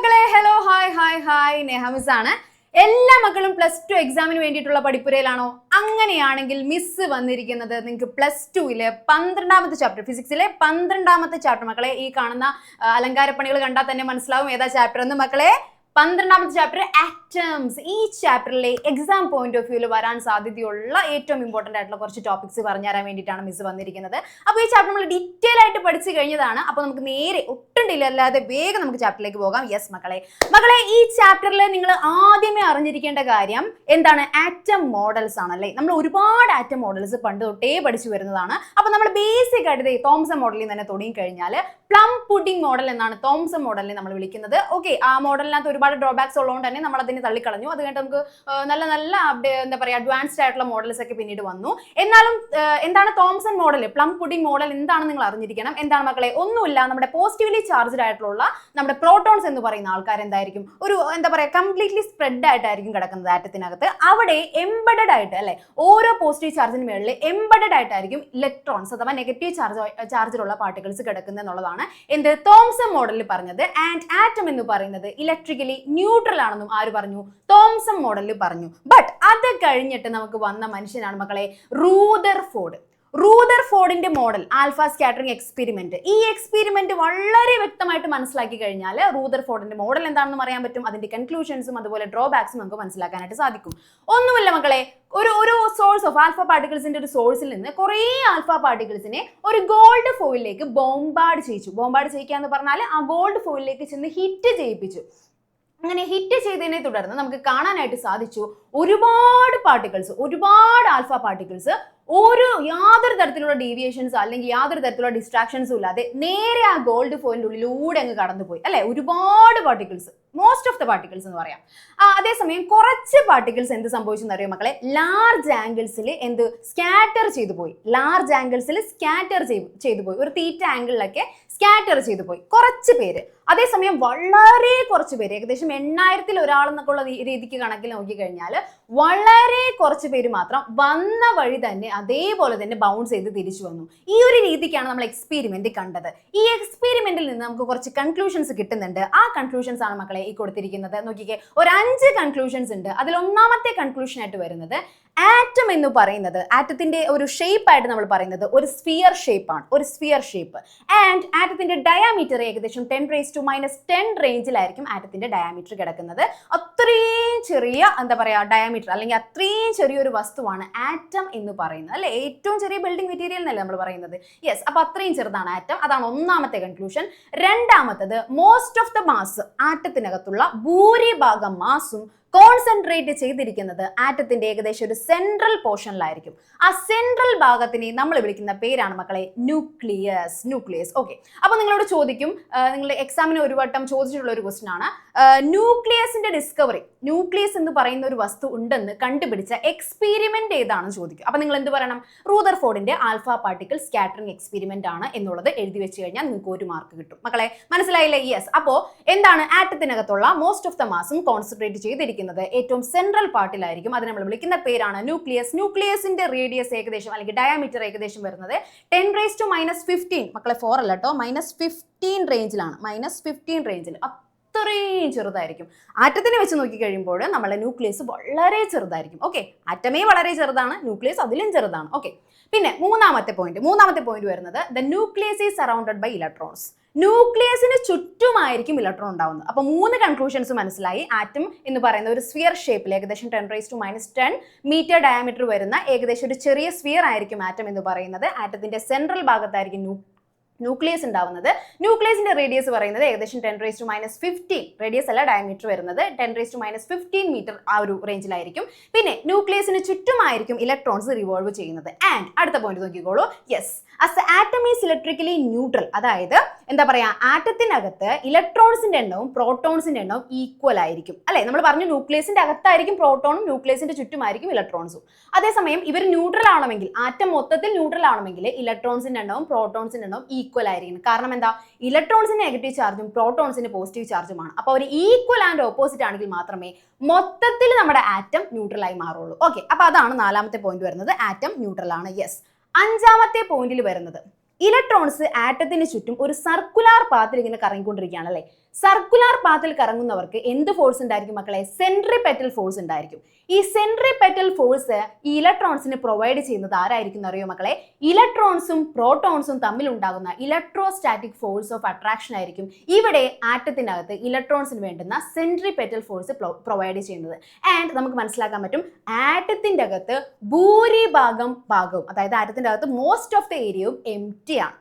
മക്കളെ hello hi നെഹമിസ് ആണ്. എല്ലാ മക്കളും +2 എക്സാമിന് വേണ്ടിയിട്ടുള്ള പഠിപ്പുരയിലാണോ? അങ്ങനെയാണെങ്കിൽ മിസ് വന്നിരിക്കുന്നത് നിങ്ങൾക്ക് +2 12ാമത്തെ ചാപ്റ്റർ, ഫിസിക്സിലെ 12ാമത്തെ ചാപ്റ്റർ. മക്കളെ ഈ കാണുന്ന അലങ്കാരപ്പണികൾ കണ്ടാൽ തന്നെ മനസ്സിലാവും ഏതാ ചാപ്റ്റർ എന്ന്. മക്കളെ 12ാമത്തെ ചാപ്റ്റർ ആറ്റംസ്. ഈ ചാപ്റ്ററിലെ എക്സാം പോയിന്റ് ഓഫ് വ്യൂവിൽ വരാൻ സാധ്യതയുള്ള ഏറ്റവും ഇമ്പോർട്ടന്റ് ആയിട്ടുള്ള കുറച്ച് ടോപ്പിക്സ് പറഞ്ഞു തരാൻ വേണ്ടിയിട്ടാണ് മിസ് വന്നിരിക്കുന്നത്. അപ്പോൾ ഈ ചാപ്റ്റർ നമ്മൾ ഡീറ്റെയിൽ ആയിട്ട് പഠിച്ചു കഴിഞ്ഞതാണ്. അപ്പോൾ നമുക്ക് നേരെ ഒട്ടും ഡിലേ അല്ലാതെ വേഗം നമുക്ക് ചാപ്റ്ററിലേക്ക് പോകാം. യെസ് മക്കളെ ഈ ചാപ്റ്ററിൽ നിങ്ങൾ ആദ്യമേ അറിഞ്ഞിരിക്കേണ്ട കാര്യം എന്താണ്? ആറ്റം മോഡൽസ് ആണല്ലേ. നമ്മൾ ഒരുപാട് ആറ്റം മോഡൽസ് പണ്ട് തൊട്ടേ പഠിച്ചു വരുന്നതാണ്. അപ്പോൾ നമ്മൾ ബേസിക് ആയിട്ട് തോംസൺ മോഡലിൽ തന്നെ തുടങ്ങി കഴിഞ്ഞാൽ പ്ലം പുഡിംഗ് മോഡൽ എന്നാണ് തോംസൺ മോഡലിനെ നമ്മൾ വിളിക്കുന്നത്. ഓക്കെ, ആ മോഡലിനകത്ത് ഒരുപാട് ഡ്രോബാക്സ് ഉള്ളതുകൊണ്ട് തന്നെ നമ്മൾ അതിനെ തള്ളിക്കളഞ്ഞു. അത് കഴിഞ്ഞിട്ട് നമുക്ക് നല്ല എന്താ പറയുക അഡ്വാൻസ്ഡ് ആയിട്ടുള്ള മോഡൽസ് ഒക്കെ പിന്നീട് വന്നു. എന്നാലും എന്താണ് Thomson model, plum pudding model എന്താണെന്ന് നിങ്ങൾ അറിഞ്ഞിരിക്കണം. എന്താണ് മക്കളെ? ഒന്നുമില്ല, നമ്മുടെ പോസിറ്റീവ്ലി ചാർജ്ഡ് ആയിട്ടുള്ള നമ്മുടെ പ്രോട്ടോൺസ് എന്ന് പറയുന്ന ആൾക്കാർ എന്തായിരിക്കും? ഒരു എന്താ പറയുക കംപ്ലീറ്റ്ലി സ്പ്രെഡ് ആയിട്ടായിരിക്കും കിടക്കുന്നത് ആറ്റത്തിനകത്ത്. അവിടെ എംബഡഡ് ആയിട്ട് അല്ലെ, ഓരോ പോസിറ്റീവ് ചാർജിന് മുകളിൽ എംബഡഡ് ആയിട്ടായിരിക്കും ഇലക്ട്രോൺസ് അഥവാ നെഗറ്റീവ് ചാർജിലുള്ള പാർട്ടിക്കിൾസ് കിടക്കുന്നത് എന്നുള്ളതാണ് എന്ത് തോംസൺ മോഡലിൽ പറഞ്ഞത്. ആൻഡ് ആറ്റം എന്ന് പറയുന്നത് ഇലക്ട്രിക്കലി ന്യൂട്രൽ ആണെന്നും ആര് പറഞ്ഞു? തോംസൺ മോഡലിൽ പറഞ്ഞു. ബട്ട് അത് കഴിഞ്ഞിട്ട് നമുക്ക് വന്ന മനുഷ്യനാണ് മക്കളെ റൂദർഫോർഡിന്റെ മോഡൽ, ആൽഫ സ്കാറ്ററിംഗ് എക്സ്പെരിമെന്റ്. ഈ എക്സ്പെരിമെന്റ് വളരെ വ്യക്തമായിട്ട് മനസ്സിലാക്കി കഴിഞ്ഞാൽ റൂദർഫോർഡിന്റെ മോഡൽ എന്താണെന്ന് അറിയാൻ പറ്റും. അതിന്റെ കൺക്ലൂഷൻസും അതുപോലെ ഡ്രോബാക്സും നമുക്ക് മനസ്സിലാക്കാനായിട്ട് സാധിക്കും. ഒന്നുമില്ല മക്കളെ, ഒരു സോഴ്സ് ഓഫ് ആൽഫ പാർട്ടിക്കിൾസിന്റെ ഒരു സോഴ്സിൽ നിന്ന് കുറേ ആൽഫ പാർട്ടിക്കിൾസിനെ ഒരു ഗോൾഡ് ഫോയിലേക്ക് ബോംബാർഡ് ചെയ്യിച്ചു. ബോംബാർഡ് ചെയ്യിക്കുക എന്ന് പറഞ്ഞാൽ ആ ഗോൾഡ് ഫോയിലേക്ക് ചെന്ന് ഹിറ്റ് ചെയ്യിപ്പിച്ചു. അങ്ങനെ ഹിറ്റ് ചെയ്തതിനെ തുടർന്ന് നമുക്ക് കാണാനായിട്ട് സാധിച്ചു ഒരുപാട് ആൽഫ പാർട്ടിക്കിൾസ് യാതൊരു തരത്തിലുള്ള ഡീവിയേഷൻസ് അല്ലെങ്കിൽ യാതൊരു തരത്തിലുള്ള ഡിസ്ട്രാക്ഷൻസും ഇല്ലാതെ നേരെ ആ ഗോൾഡ് ഫോയിലിന്റെ ഉള്ളിലൂടെ അങ്ങ് കടന്നുപോയി അല്ലെ. ഒരുപാട് particles, most of the particles എന്ന് പറയാം. അതേസമയം കുറച്ച് പാർട്ടിക്കിൾസ് എന്ത് സംഭവിച്ചെന്ന് അറിയോ മക്കളെ? ലാർജ് ആംഗിൾസിൽ സ്കാറ്റർ ചെയ്തു പോയി. ഒരു തീറ്റ ആംഗിളിലൊക്കെ സ്കാറ്റർ ചെയ്തു പോയി കുറച്ച് പേര്. അതേസമയം വളരെ കുറച്ച് പേര്, ഏകദേശം 8000-ൽ ഒരാൾ എന്നൊക്കെയുള്ള രീതിക്ക് കണക്കിൽ നോക്കിക്കഴിഞ്ഞാൽ വളരെ കുറച്ച് പേര് മാത്രം വന്ന വഴി തന്നെ അതേപോലെ തന്നെ ബൗൺസ് ചെയ്ത് തിരിച്ചു വന്നു. ഈ ഒരു രീതിക്കാണ് നമ്മൾ എക്സ്പെരിമെന്റ് കണ്ടത്. ഈ എക്സ്പെരിമെന്റിൽ നിന്ന് നമുക്ക് കുറച്ച് കൺക്ലൂഷൻസ് കിട്ടുന്നുണ്ട്. ആ കൺക്ലൂഷൻസ് ആണ് മക്കളെ ഈ കൊടുത്തിരിക്കുന്നത്. നോക്കിക്കേ, ഒരു 5 കൺക്ലൂഷൻസ് ഉണ്ട്. അതിൽ ഒന്നാമത്തെ കൺക്ലൂഷൻ ആയിട്ട് വരുന്നത് ആറ്റം എന്ന് പറയുന്നത്, ആറ്റത്തിന്റെ ഒരു ഷേപ്പ് ആയിട്ട് നമ്മൾ പറയുന്നത് ഒരു സ്ഫിയർ ഷേപ്പ് ആണ്. ആൻഡ് ആറ്റത്തിന്റെ ഡയാമീറ്റർ ഏകദേശം 10⁻⁻10 റേഞ്ചിലായിരിക്കും ആറ്റത്തിന്റെ ഡയാമീറ്റർ കിടക്കുന്നത്. അത്രയും ചെറിയ എന്താ പറയാ ഡയാമീറ്റർ അല്ലെങ്കിൽ അത്രയും ചെറിയൊരു വസ്തുവാണ് ആറ്റം എന്ന് പറയുന്നത് അല്ലെ. ഏറ്റവും ചെറിയ ബിൽഡിംഗ് മെറ്റീരിയൽ എന്നല്ലേ നമ്മൾ പറയുന്നത്. യെസ്, അപ്പൊ അത്രയും ചെറുതാണ് ആറ്റം. അതാണ് ഒന്നാമത്തെ കൺക്ലൂഷൻ. രണ്ടാമത്തത് മോസ്റ്റ് ഓഫ് ദ മാസ്, ആറ്റത്തിനകത്തുള്ള ഭൂരിഭാഗം മാസും കോൺസെൻട്രേറ്റ് ചെയ്തിരിക്കുന്നത് ആറ്റത്തിന്റെ ഏകദേശം ഒരു സെൻട്രൽ പോർഷനിലായിരിക്കും. ആ സെൻട്രൽ ഭാഗത്തിനെ നമ്മൾ വിളിക്കുന്ന പേരാണ് മക്കളെ ന്യൂക്ലിയസ്. ഓക്കെ, അപ്പൊ നിങ്ങളോട് ചോദിക്കും, നിങ്ങളുടെ എക്സാമിന് ഒരു വട്ടം ചോദിച്ചിട്ടുള്ള ഒരു ക്വസ്റ്റ്യൻ ആണ്, ന്യൂക്ലിയസിന്റെ ഡിസ്കവറി, ന്യൂക്ലിയസ് എന്ന് പറയുന്ന ഒരു വസ്തു ഉണ്ടെന്ന് കണ്ടുപിടിച്ച എക്സ്പെരിമെന്റ് ഏതാണെന്ന് ചോദിക്കും. അപ്പൊ നിങ്ങൾ എന്ത് പറയണം? റൂദർഫോർഡിന്റെ ആൽഫ പാർട്ടിക്കിൾ സ്കാറ്ററിംഗ് എക്സ്പെരിമെന്റ് ആണ് എന്നുള്ളത് എഴുതി വെച്ച് കഴിഞ്ഞാൽ നിങ്ങൾക്ക് 1 മാർക്ക് കിട്ടും. മക്കളെ മനസ്സിലായില്ലേ? യെസ്. അപ്പോ എന്താണ്? ആറ്റത്തിനകത്തുള്ള മോസ്റ്റ് ഓഫ് ദ മാസും കോൺസെൻട്രേറ്റ് ചെയ്തിരിക്കുന്നത് ഏറ്റവും സെൻട്രൽ പാർട്ടിലായിരിക്കും. അതിനെ നമ്മൾ വിളിക്കുന്ന പേരാണ് ന്യൂക്ലിയസ്. ന്യൂക്ലിയസിന്റെ റേഡിയസ് ഏകദേശം അല്ലെങ്കിൽ ഡയാമീറ്റർ ഏകദേശം വരുന്നത് 10⁻⁻15. മക്കളെ 4 അല്ല കേട്ടോ, -15 റേഞ്ചിലാണ്. -15 റേഞ്ചിൽ അത്രയും ചെറുതായിരിക്കും. ആറ്റത്തിനെ വെച്ച് നോക്കി കഴിയുമ്പോൾ നമ്മളെ ന്യൂക്ലിയസ് വളരെ ചെറുതായിരിക്കും. ഓക്കെ, ആറ്റമേ വളരെ ചെറുതാണ്, ന്യൂക്ലിയസ് അതിലും ചെറുതാണ്. ഓക്കെ, പിന്നെ മൂന്നാമത്തെ പോയിന്റ് വരുന്നത് the nucleus is surrounded by electrons. ന്യൂക്ലിയസിന് ചുറ്റുമായിരിക്കും ഇലക്ട്രോൺ ഉണ്ടാവുന്നത്. അപ്പൊ 3 കൺക്ലൂഷൻസ് മനസ്സിലായി. ആറ്റം എന്ന് പറയുന്ന ഒരു സ്ഫിയർ ഷേപ്പിൽ ഏകദേശം 10⁻⁻10 മീറ്റർ ഡയമീറ്റർ വരുന്ന ഏകദേശം ഒരു ചെറിയ സ്ഫിയർ ആയിരിക്കും ആറ്റം എന്ന് പറയുന്നത്. ആറ്റത്തിന്റെ സെൻട്രൽ ഭാഗത്തായിരിക്കും ന്യൂക്ലിയസ് ഉണ്ടാവുന്നത്. ന്യൂക്ലിയസിന്റെ റേഡിയസ് പറയുന്നത് ഏകദേശം 10⁻⁻15 റേഡിയസ് അല്ല ഡയമീറ്റർ വരുന്നത് 10⁻⁻15 മീറ്റർ ആ ഒരു റേഞ്ചിലായിരിക്കും. പിന്നെ ന്യൂക്ലിയസിന് ചുറ്റുമായിരിക്കും ഇലക്ട്രോൺസ് റിവോൾവ് ചെയ്യുന്നത്. ആൻഡ് അടുത്ത പോയിന്റ് നോക്കിക്കോളൂ. Yes, as the atom is electrically neutral, അതായത് എന്താ പറയാ ആറ്റത്തിനകത്ത് ഇലക്ട്രോൺസിന്റെ എണ്ണവും പ്രോട്ടോൺസിന്റെ എണ്ണവും ഈക്വൽ ആയിരിക്കും അല്ലെ. നമ്മൾ പറഞ്ഞു ന്യൂക്ലിയസിന്റെ അകത്തായിരിക്കും പ്രോട്ടോണും ന്യൂക്ലിയസിന്റെ ചുറ്റുമായിരിക്കും ഇലക്ട്രോൺസും. അതേസമയം ഇവർ ന്യൂട്രൽ ആണെങ്കിൽ, ആറ്റം മൊത്തത്തിൽ ന്യൂട്രൽ ആണെങ്കിൽ ഇലക്ട്രോൺസിന്റെ എണ്ണവും പ്രോട്ടോൺസിന്റെ എണ്ണവും ഈക്വൽ ആയിരിക്കും. കാരണം എന്താ? ഇലക്ട്രോൺസിന് നെഗറ്റീവ് ചാർജും പ്രോട്ടോൺസിന് പോസിറ്റീവ് ചാർജുമാണ്. അപ്പോൾ അവർ ഈക്വൽ ആൻഡ് ഓപ്പോസിറ്റ് ആണെങ്കിൽ മാത്രമേ മൊത്തത്തിൽ നമ്മുടെ ആറ്റം ന്യൂട്രൽ ആയി മാറുള്ളൂ. ഓക്കെ, അപ്പൊ അതാണ് 4ാമത്തെ പോയിന്റ് വരുന്നത്, ആറ്റം ന്യൂട്രൽ ആണ്. യെസ്. 5ാമത്തെ പോയിന്റിൽ വരുന്നത് ഇലക്ട്രോൺസ് ആറ്റത്തിന് ചുറ്റും ഒരു സർക്കുലാർ പാത്തിൽ ഇങ്ങനെ കറങ്ങിക്കൊണ്ടിരിക്കുകയാണ് അല്ലേ. സർക്കുലാർ പാത്തിൽ കറങ്ങുന്നവർക്ക് എന്ത് ഫോഴ്സ് ഉണ്ടായിരിക്കും മക്കളെ? സെൻട്രിപെറ്റൽ ഫോഴ്സ് ഉണ്ടായിരിക്കും. ഈ സെൻട്രിപെറ്റൽ ഫോഴ്സ് ഈ ഇലക്ട്രോൺസിന് പ്രൊവൈഡ് ചെയ്യുന്നത് ആരായിരിക്കും അറിയോ മക്കളെ? ഇലക്ട്രോൺസും പ്രോട്ടോൺസും തമ്മിൽ ഉണ്ടാകുന്ന ഇലക്ട്രോസ്റ്റാറ്റിക് ഫോഴ്സ് ഓഫ് അട്രാക്ഷൻ ആയിരിക്കും ഇവിടെ ആറ്റത്തിനകത്ത് ഇലക്ട്രോൺസിന് വേണ്ടുന്ന സെൻട്രിപെറ്റൽ ഫോഴ്സ് പ്രൊവൈഡ് ചെയ്യുന്നത്. ആൻഡ് നമുക്ക് മനസ്സിലാക്കാൻ പറ്റും ആറ്റത്തിന്റെ അകത്ത് ഭൂരിഭാഗം ഭാഗവും, അതായത് ആറ്റത്തിന്റെ അകത്ത് മോസ്റ്റ് ഓഫ് ദ ഏരിയയും എംപ്റ്റി ആണ്.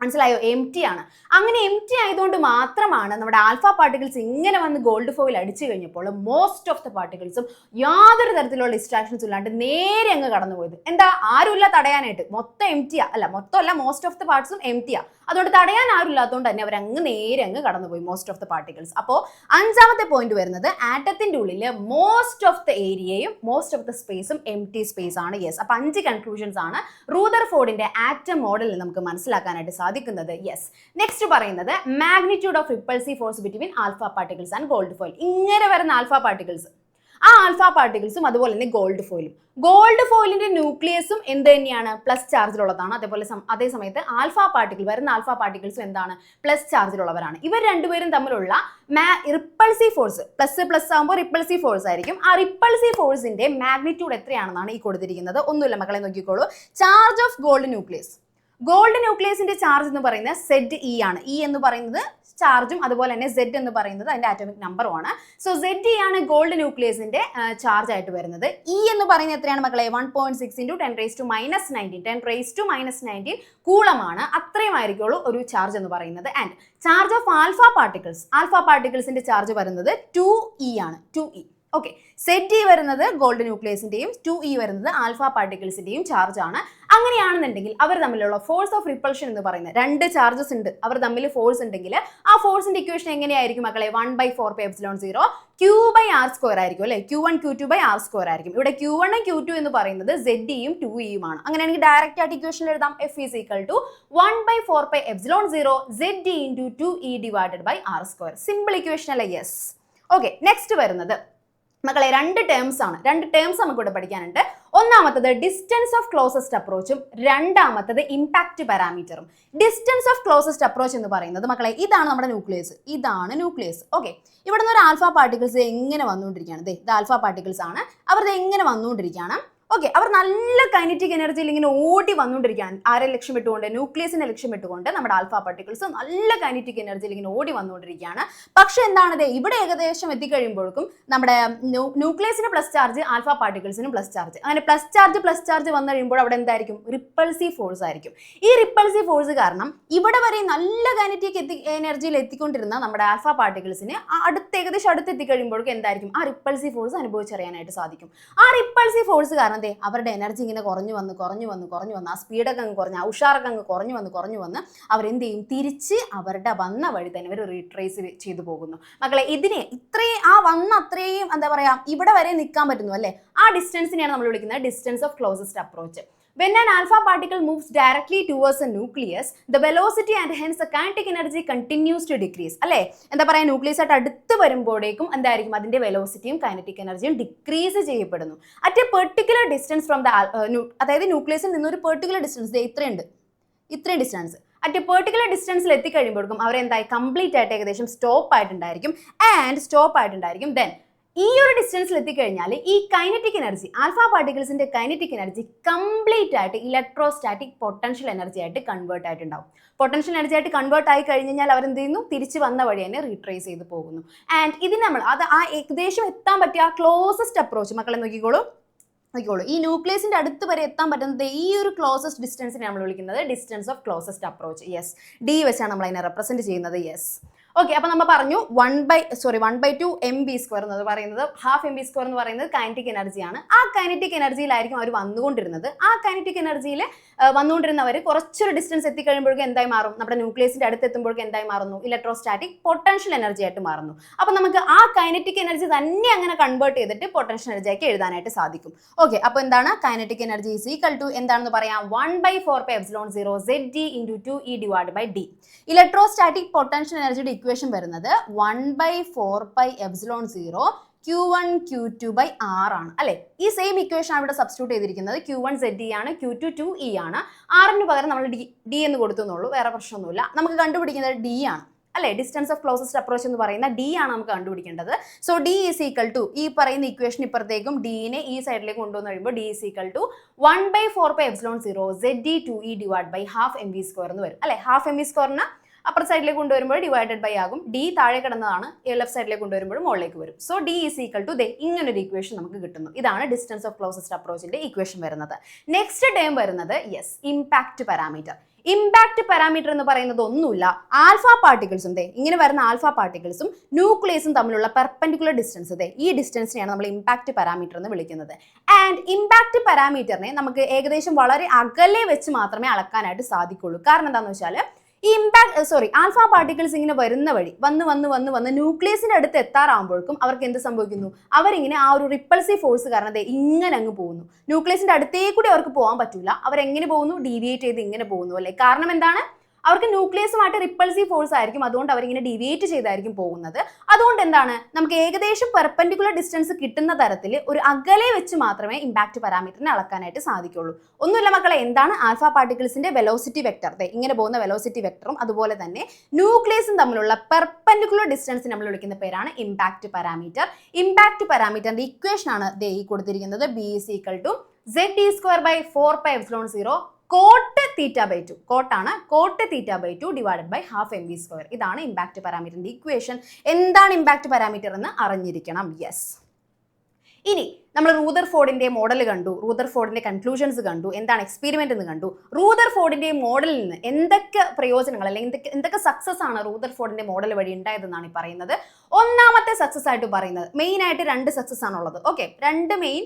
മനസ്സിലായോ? എംപ്റ്റി ആണ്. അങ്ങനെ എംപ്റ്റി ആയതുകൊണ്ട് മാത്രമാണ് നമ്മുടെ ആൽഫ പാർട്ടിക്കിൾസ് ഇങ്ങനെ വന്ന് ഗോൾഡ് ഫോയിൽ അടിച്ചു കഴിഞ്ഞപ്പോൾ മോസ്റ്റ് ഓഫ് ദ പാർട്ടിക്കിൾസും യാതൊരു തരത്തിലുള്ള ഡിസ്ട്രാക്ഷൻസ് ഇല്ലാണ്ട് നേരെ അങ്ങ് കടന്നുപോയത്. എന്താ? ആരുമില്ല തടയാനായിട്ട്. മൊത്തം എംപ്റ്റിയാ, അല്ല മൊത്തമല്ല, മോസ്റ്റ് ഓഫ് ദ പാർട്സും എംപ്റ്റിയാ. അതുകൊണ്ട് തടയാൻ ആരുമില്ലാത്തതുകൊണ്ട് തന്നെ അവർ നേരെ അങ്ങ് കടന്നുപോയി മോസ്റ്റ് ഓഫ് ദ പാർട്ടിക്കിൾസ്. അപ്പോൾ അഞ്ചാമത്തെ പോയിന്റ് വരുന്നത് ആറ്റത്തിന്റെ ഉള്ളിൽ മോസ്റ്റ് ഓഫ് ദ ഏരിയയും മോസ്റ്റ് ഓഫ് ദ സ്പേസും എംപ്റ്റി സ്പേസ് ആണ്. യെസ്. അപ്പൊ 5 കൺക്ലൂഷൻസ് ആണ് റൂദർഫോർഡിന്റെ ആറ്റം മോഡലിൽ നമുക്ക് മനസ്സിലാക്കാനായിട്ട് സാധിക്കുന്നത്. യെസ്. നെക്സ്റ്റ് പറയുന്നത് magnitude of repulsive force between alpha particles and gold foil. ഇങ്ങനെ വരുന്ന ആൽഫ പാർട്ടിക്കിൾസ്, ആ ആൽഫ പാർട്ടിക്കിൾസും അതുപോലെ തന്നെ ഗോൾഡ് ഫോയിലും. ഗോൾഡ് ഫോയിലിന്റെ ന്യൂക്ലിയസും എന്ത് തന്നെയാണ്? പ്ലസ് ചാർജിലുള്ളതാണ്. അതേ സമയത്ത് ആൽഫ പാർട്ടിക്കിൾ വരുന്ന ആൽഫ പാർട്ടിക്കിൾസും എന്താണ്? പ്ലസ് ചാർജിലുള്ളവരാണ്. ഇവർ രണ്ടുപേരും തമ്മിലുള്ള റിപ്പൾസീവ് ഫോഴ്സ് പ്ലസ് ആകുമ്പോൾ റിപ്പൾസീവ് ഫോഴ്സ് ആയിരിക്കും. ആ റിപ്പൾസീവ് ഫോഴ്സിന്റെ മാഗ്നിറ്റ്യൂഡ് എത്രയാണെന്നാണ് ഈ കൊടുത്തിരിക്കുന്നത്. ഒന്നുമില്ല മക്കളെ, നോക്കിക്കോളൂ. Charge of gold nucleus, gold ന്യൂക്ലിയസിന്റെ ചാർജ് എന്ന് പറയുന്നത് ZE ആണ്. ഇ എന്ന് പറയുന്നത് ചാർജും അതുപോലെ തന്നെ Z എന്ന് പറയുന്നത് അതിന്റെ ആറ്റോമിക് നമ്പറുമാണ്. സോ ZE ആണ് ഗോൾഡ് ന്യൂക്ലിയസിന്റെ ചാർജ് ആയിട്ട് വരുന്നത്. ഇ എന്ന് പറയുന്നത് എത്രയാണ് മക്കളെ? 1.6 × 10⁻⁻19 കൂളമാണ്. അത്രയും ആയിരിക്കുള്ളൂ ഒരു ചാർജ് എന്ന് പറയുന്നത്. ആൻഡ് ചാർജ് ഓഫ് ആൽഫ പാർട്ടിക്കിൾസിന്റെ ചാർജ് വരുന്നത് 2E ആണ്. 2E. ഓക്കെ. ZE വരുന്നത് ഗോൾഡ് ന്യൂക്ലിയസിന്റെയും 2E വരുന്നത് ആൽഫ പാർട്ടിക്കിൾസിന്റെയും ചാർജ് ആണ്. അങ്ങനെയാണെന്നുണ്ടെങ്കിൽ അവർ തമ്മിലുള്ള ഫോഴ്സ് ഓഫ് റിപ്പൾഷൻ എന്ന് പറയുന്നത്, രണ്ട് ചാർജസ് ഉണ്ട്, അവർ തമ്മിൽ ഫോഴ്സ് ഉണ്ടെങ്കിൽ ആ ഫോഴ്സിന്റെ ഇക്വേഷൻ എങ്ങനെയായിരിക്കും മക്കളെ? 1/4πε0 Q/r² ആയിരിക്കും അല്ലെ. Q1 Q2/r² ആയിരിക്കും. ഇവിടെ Q1 ഉം Q2 എന്ന് പറയുന്നത് ZEയും 2Eയും ആണ്. അങ്ങനെയാണെങ്കിൽ ഡയറക്റ്റ് ആയിട്ട് ഇക്വേഷൻ എഴുതാം. F = 1/4πε0 ZE × 2E/r². Simple equation അല്ലേ? യെസ്. ഓക്കെ. നെക്സ്റ്റ് വരുന്നത് മക്കളെ 2 ടേംസ് ആണ്. 2 ടേംസ് നമുക്ക് ഇവിടെ പഠിക്കാനുണ്ട്. ഒന്നാമത്തത് ഡിസ്റ്റൻസ് ഓഫ് ക്ലോസസ്റ്റ് അപ്രോച്ചും രണ്ടാമത്തത് ഇമ്പാക്ട് പാരാമീറ്ററും. ഡിസ്റ്റൻസ് ഓഫ് ക്ലോസസ്റ്റ് അപ്രോച്ച് എന്ന് പറയുന്നത് മക്കളെ ഇതാണ് നമ്മുടെ ന്യൂക്ലിയസ്. ഇതാണ് ന്യൂക്ലിയസ്. ഓക്കെ. ഇവിടെ നിന്ന് ഒരു ആൽഫ പാർട്ടിക്കിൾസ് എങ്ങനെ വന്നുകൊണ്ടിരിക്കുകയാണ്? ഇത് ആൽഫ പാർട്ടിക്കിൾസ് ആണ്. അവർ എങ്ങനെ വന്നുകൊണ്ടിരിക്കുകയാണ്? ഓക്കെ. അവർ നല്ല കൈനറ്റിക് എനർജിയിൽ ഇങ്ങനെ ഓടി വന്നുകൊണ്ടിരിക്കുകയാണ്. ആരെ ലക്ഷ്യമിട്ടുകൊണ്ട്? ന്യൂക്ലിയസിനെ ലക്ഷ്യമിട്ടുകൊണ്ട് നമ്മുടെ ആൽഫ പാർട്ടിക്കിൾസ് നല്ല കൈനറ്റിക് എനർജിയിൽ ഇങ്ങനെ ഓടി വന്നുകൊണ്ടിരിക്കുകയാണ്. പക്ഷെ എന്താണ്? ഇവിടെ ഏകദേശം എത്തിക്കഴിയുമ്പോഴേക്കും നമ്മുടെ ന്യൂക്ലിയസിന് പ്ലസ് ചാർജ്, ആൽഫ പാർട്ടിക്കിൾസിനും പ്ലസ് ചാർജ്. അങ്ങനെ പ്ലസ് ചാർജ് വന്നു കഴിയുമ്പോൾ അവിടെ എന്തായിരിക്കും? റിപ്പൾസീവ് ഫോഴ്സ് ആയിരിക്കും. ഈ റിപ്പൾസീവ് ഫോഴ്സ് കാരണം ഇവിടെ വരെ നല്ല കൈനറ്റിക് എനർജിയിൽ എത്തിക്കൊണ്ടിരുന്ന നമ്മുടെ ആൽഫ പാർട്ടിക്കിൾസിന് ഏകദേശം അടുത്ത് എത്തിക്കഴിയുമ്പോഴേക്കും എന്തായിരിക്കും? ആ റിപ്പൾസീവ് ഫോഴ്സ് അനുഭവിച്ചറിയാനായിട്ട് സാധിക്കും. ആ റിപ്പൾസീവ് ഫോഴ്സ് കാരണം അവരുടെ എനർജി ഇങ്ങനെ കുറഞ്ഞു വന്ന് ആ സ്പീഡൊക്കെ അങ്ങ് കുറഞ്ഞ്, ആ ഉഷാറൊക്കെ അങ്ങ് കുറഞ്ഞു വന്ന് അവരെന്ത് ചെയ്യും? തിരിച്ച് അവരുടെ വന്ന വഴി തന്നെ അവർ റീട്രേസ് ചെയ്തു പോകുന്നു. മക്കളെ ഇതിനെ അത്രയും എന്താ പറയാ, ഇവിടെ വരെ നിൽക്കാൻ പറ്റുന്നു അല്ലേ? ആ ഡിസ്റ്റൻസിനെയാണ് നമ്മൾ വിളിക്കുന്നത് distance of closest approach. When an alpha particle moves directly towards a nucleus, the velocity and hence the kinetic energy continues to decrease. അല്ലേ? എന്താ പറയാ, ന്യൂക്ലിയസ് ആയിട്ട് അടുത്ത് വരുമ്പോഴേക്കും എന്തായിരിക്കും? അതിന്റെ വെലോസിറ്റിയും കൈനറ്റിക് എനർജിയും ഡിക്രീസ് ചെയ്യപ്പെടുന്നു. At a particular distance from the അതായത് ന്യൂക്ലിയസിൽ നിന്ന് ഒരു പെർട്ടിക്കുലർ ഡിസ്റ്റൻസ് ഇത്രയും ഡിസ്റ്റൻസ് അറ്റ് എ പെർട്ടിക്കുലർ ഡിസ്റ്റൻസിൽ എത്തിക്കഴിയുമ്പോഴേക്കും അവരെന്തായി? കംപ്ലീറ്റ് ആയിട്ട് ഏകദേശം സ്റ്റോപ്പ് ആയിട്ടുണ്ടായിരിക്കും. ദെൻ ഈ ഒരു ഡിസ്റ്റൻസിൽ എത്തിക്കഴിഞ്ഞാൽ ഈ കൈനറ്റിക് എനർജി, ആൽഫ പാർട്ടിക്കിൾസിന്റെ കൈനറ്റിക് എനർജി കംപ്ലീറ്റ് ആയിട്ട് ഇലക്ട്രോസ്റ്റാറ്റിക് പൊട്ടൻഷ്യൽ എനർജി ആയിട്ട് കൺവേർട്ട് ആയിട്ടുണ്ടാവും. പൊട്ടൻഷ്യൽ എനർജി ആയിട്ട് കൺവേർട്ട് ആയി കഴിഞ്ഞാൽ അവരെന്ത് ചെയ്യുന്നു? തിരിച്ച് വന്ന വഴി തന്നെ റീട്രേസ് ചെയ്ത് പോകുന്നു. ആൻഡ് ഇതിന് നമ്മൾ ആ ഏകദേശം എത്താൻ പറ്റിയ ക്ലോസസ്റ്റ് അപ്രോച്ച് മക്കളെ നോക്കിക്കോളൂ. ഈ ന്യൂക്ലിയസിന്റെ അടുത്ത് വരെ എത്താൻ പറ്റുന്നത് ഈ ഒരു ക്ലോസസ്റ്റ് ഡിസ്റ്റൻസിനെ നമ്മൾ വിളിക്കുന്നത് distance of closest approach. Yes. D വെച്ചാണ് നമ്മൾ അതിനെ റെപ്രസെന്റ് ചെയ്യുന്നത്. യെസ്. ഓക്കെ. അപ്പൊ നമ്മൾ പറഞ്ഞു 1/2 mv² എന്ന് പറയുന്നത്, ഹാഫ് mv² എന്ന് പറയുന്നത് കൈനറ്റിക് എനർജിയാണ്. ആ കൈനറ്റിക് എനർജിയിലായിരിക്കും അവർ വന്നുകൊണ്ടിരുന്നത്. ആ കൈനറ്റിക് എനർജിയിൽ വന്നുകൊണ്ടിരുന്നവർ കുറച്ചൊരു ഡിസ്റ്റൻസ് എത്തിക്കഴിയുമ്പോഴേക്കും എന്തായി മാറും? നമ്മുടെ ന്യൂക്ലിയസിന്റെ അടുത്ത് എത്തുമ്പോഴേക്കും എന്തായി മാറുന്നു? ഇലക്ട്രോസ്റ്റാറ്റിക് പൊട്ടൻഷ്യൽ എനർജി ആയിട്ട് മാറുന്നു. അപ്പൊ നമുക്ക് ആ കൈനറ്റിക് എനർജി തന്നെ അങ്ങനെ കൺവേർട്ട് ചെയ്തിട്ട് പൊട്ടൻഷ്യൽ എനർജി ആക്കി എഴുതാനായിട്ട് സാധിക്കും. ഓക്കെ. അപ്പൊ എന്താണ്? Kinetic energy is equal to എന്താണെന്ന് പറയാം? 1/4πε0 ZE × 2E/d. ഇലക്ട്രോസ്റ്റാറ്റിക് പൊട്ടൻഷ്യൽ എനർജിയുടെ ഇക്വേഷൻ വരുന്നത് 1/4πε0 Q1 Q2 by R ആണ് അല്ലെ. ഈ സെയിം ഇക്വേഷൻ ആണ് ഇവിടെ സബ്സ്റ്റിറ്റ്യൂട്ട് ചെയ്തിരിക്കുന്നത്. Q1 ZE ആണ്, Q2 2E ആണ്. R-ന് പകരം നമ്മൾ D എന്ന് കൊടുത്തുന്നുള്ളൂ, വേറെ പ്രശ്നമൊന്നുമില്ല. നമുക്ക് കണ്ടുപിടിക്കുന്നത് D ആണ് അല്ലെ. ഡിസ്റ്റൻസ് ഓഫ് ക്ലോസസ്റ്റ് അപ്രോച്ച് എന്ന് പറയുന്ന D ആണ് നമുക്ക് കണ്ടുപിടിക്കേണ്ടത്. So D is equal to ഈ പറയുന്ന ഇക്വേഷൻ ഇപ്പുറത്തേക്കും ഡീനെ ഈ സൈഡിലേക്ക് കൊണ്ടുവന്ന് കഴിയുമ്പോൾ D is equal to 1/4πε0 ZD2E divide by half M V square എന്ന് വരും അല്ലെ. ഹാഫ് എം വി സ്ക്വയറിന് അപ്പർ സൈഡിലേക്ക് കൊണ്ടുവരുമ്പോൾ ഡിവൈഡഡ് ബൈ ആകും. D താഴെ കിടന്നതാണ്, ലെഫ്റ്റ് സൈഡിലേക്ക് കൊണ്ടുവരുമ്പോൾ മുകളിലേക്ക് വരും. So D is equal to ഇങ്ങനൊരു ഇക്വേഷൻ നമുക്ക് കിട്ടുന്നു. ഇതാണ് ഡിസ്റ്റൻസ് ഓഫ് ക്ലോസസ്റ്റ് അപ്രോച്ചിന്റെ ഇക്വേഷൻ വരുന്നത്. നെക്സ്റ്റ് ടേം വരുന്നത് ഇമ്പാക്ട് പാരാമീറ്റർ. ഇമ്പാക്ട് പാരാമീറ്റർ എന്ന് പറയുന്നത് ഒന്നുമില്ല, ആൽഫ പാർട്ടിക്കിൾസും ഇങ്ങനെ വരുന്ന ആൽഫ പാർട്ടിക്കിൾസും ന്യൂക്ലിയസും തമ്മിലുള്ള പെർപെൻഡിക്കുലർ ഡിസ്റ്റൻസ് ഈ ഡിസ്റ്റൻസിനെയാണ് നമ്മൾ ഇമ്പാക്ട് പാരാമീറ്റർ എന്ന് വിളിക്കുന്നത്. ആൻഡ് ഇമ്പാക്ട് പാരാമീറ്ററിനെ നമുക്ക് ഏകദേശം വളരെ അകലെ വെച്ച് മാത്രമേ അളക്കാനായിട്ട് സാധിക്കുള്ളൂ. കാരണം എന്താണെന്ന് വെച്ചാൽ ഈ ആൽഫ പാർട്ടിക്കിൾസ് ഇങ്ങനെ വരുന്ന വഴി വന്ന് ന്യൂക്ലിയസിന്റെ അടുത്ത് എത്താറാകുമ്പോഴേക്കും അവർക്ക് എന്ത് സംഭവിക്കുന്നു, അവരിങ്ങനെ ആ ഒരു റിപ്പൾസീവ് ഫോഴ്സ് കാരണം ഇങ്ങനെ അങ്ങ് പോകുന്നു. ന്യൂക്ലിയസിന്റെ അടുത്തേക്ക് കൂടി അവർക്ക് പോകാൻ പറ്റില്ല. അവരെങ്ങനെ പോകുന്നു, ഡീവിയേറ്റ് ചെയ്ത് ഇങ്ങനെ പോകുന്നു അല്ലെ. കാരണം എന്താണ്, അവർക്ക് ന്യൂക്ലിയസുമായിട്ട് റിപ്പൾസീവ് ഫോഴ്സ് ആയിരിക്കും, അതുകൊണ്ട് അവരിങ്ങനെ ഡീവിയേറ്റ് ചെയ്തായിരിക്കും പോകുന്നത്. അതുകൊണ്ട് എന്താണ്, നമുക്ക് ഏകദേശം പെർപെൻഡിക്കുലർ ഡിസ്റ്റൻസ് കിട്ടുന്ന തരത്തിൽ ഒരു അകലെ വെച്ച് മാത്രമേ ഇമ്പാക്ട് പാരാമീറ്ററിനെ അളക്കാനായിട്ട് സാധിക്കുള്ളൂ. ഒന്നുമില്ല മക്കളെ, എന്താണ് ആൽഫ പാർട്ടിക്കിൾസിന്റെ വെലോസിറ്റി വെക്ടർ, ഇങ്ങനെ പോകുന്ന വെലോസിറ്റി വെക്ടറും അതുപോലെ തന്നെ ന്യൂക്ലിയസും തമ്മിലുള്ള പെർപെൻഡിക്കുലർ ഡിസ്റ്റൻസ് നമ്മൾ വിളിക്കുന്ന പേരാണ് ഇമ്പാക്ട് പാരാമീറ്റർ. ഇമ്പാക്ട് പാരാമീറ്ററിന്റെ ഇക്വേഷൻ ആണ് ഈ കൊടുത്തിരിക്കുന്നത്. B is equal to ZD² by 4πε0 cot theta by 2, കോട്ടാണ്, cot theta by 2 divided by half M V square. ഇതാണ് ഇമ്പാക്ട് പാരാമീറ്ററിന്റെ ഇക്വേഷൻ. എന്താണ് ഇമ്പാക്ട് പാരാമീറ്റർ എന്ന് അറിഞ്ഞിരിക്കണം. ഇനി നമ്മൾ റൂദർഫോർഡിന്റെ മോഡൽ കണ്ടു, റൂദർഫോർഡിന്റെ കൺക്ലൂഷൻസ് കണ്ടു, എന്താണ് എക്സ്പെരിമെന്റ് എന്ന് കണ്ടു. റൂദർഫോർഡിന്റെ മോഡലിൽ നിന്ന് എന്തൊക്കെ പ്രയോജനങ്ങൾ അല്ലെങ്കിൽ എന്തൊക്കെ സക്സസ് ആണ് റൂദർഫോർഡിന്റെ മോഡൽ വഴി ഉണ്ടായതെന്നാണ് ഈ പറയുന്നത്. ഒന്നാമത്തെ സക്സസ് ആയിട്ട് പറയുന്നത്, മെയിൻ ആയിട്ട് 2 സക്സസ് ആണുള്ളത്. ഓക്കെ, 2 മെയിൻ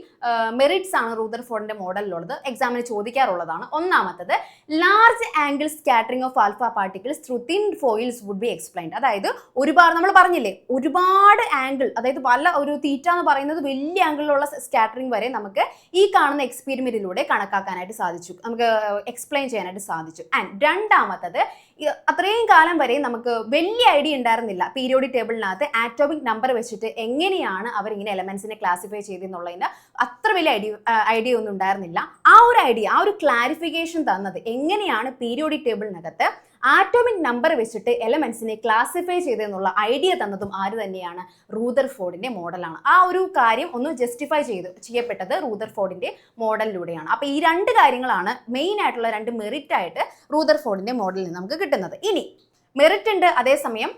മെറിറ്റ്സ് ആണ് റൂദർഫോർഡിന്റെ മോഡലിലുള്ളത്, എക്സാമിന് ചോദിക്കാറുള്ളതാണ്. ഒന്നാമത്തത്, large angle scattering of alpha particles through thin foils would be explained. അതായത് ഒരുപാട് നമ്മൾ പറഞ്ഞില്ലേ, ഒരുപാട് ആംഗിൾ, അതായത് പല ഒരു തീറ്റ എന്ന് പറയുന്നത് വലിയ ആംഗിളിലുള്ള സ്കാറ്ററിംഗ് വരെ നമുക്ക് ഈ കാണുന്ന എക്സ്പെരിമെന്റിലൂടെ കണക്കാക്കാനായിട്ട് സാധിച്ചു, നമുക്ക് എക്സ്പ്ലെയിൻ ചെയ്യാനായിട്ട് സാധിച്ചു. ആൻഡ് രണ്ടാമത്തത്, അത്രയും കാലം വരെ നമുക്ക് വലിയ ഐഡിയ ഉണ്ടായിരുന്നില്ല പീരിയോഡിക് ടേബിളിനകത്ത് ആറ്റോമിക് നമ്പർ വെച്ചിട്ട് എങ്ങനെയാണ് അവർ ഇങ്ങനെ എലമെന്റ്സിനെ ക്ലാസിഫൈ ചെയ്തെന്നുള്ളതിന് അത്ര വലിയ ഐഡിയ ഒന്നും ഉണ്ടായിരുന്നില്ല. ആ ഒരു ക്ലാരിഫിക്കേഷൻ തന്നത് എങ്ങനെയാണ് പീരിയോഡിക് ടേബിളിനകത്ത് ആറ്റോമിക് നമ്പർ വെച്ചിട്ട് എലമെന്റ്സിനെ ക്ലാസിഫൈ ചെയ്തെന്നുള്ള ഐഡിയ തന്നതും ആര് തന്നെയാണ്, റൂദർഫോർഡിന്റെ മോഡലാണ്. ആ ഒരു കാര്യം ഒന്ന് ജസ്റ്റിഫൈ ചെയ്യപ്പെട്ടത് റൂദർഫോർഡിന്റെ മോഡലിലൂടെയാണ്. അപ്പൊ ഈ 2 കാര്യങ്ങളാണ് മെയിൻ ആയിട്ടുള്ള 2 മെറിറ്റ് ആയിട്ട് റൂദർഫോർഡിന്റെ മോഡലിൽ നിന്ന് നമുക്ക് കിട്ടുന്നത്. ഇനി മെറിറ്റ് ഉണ്ട്, അതേസമയം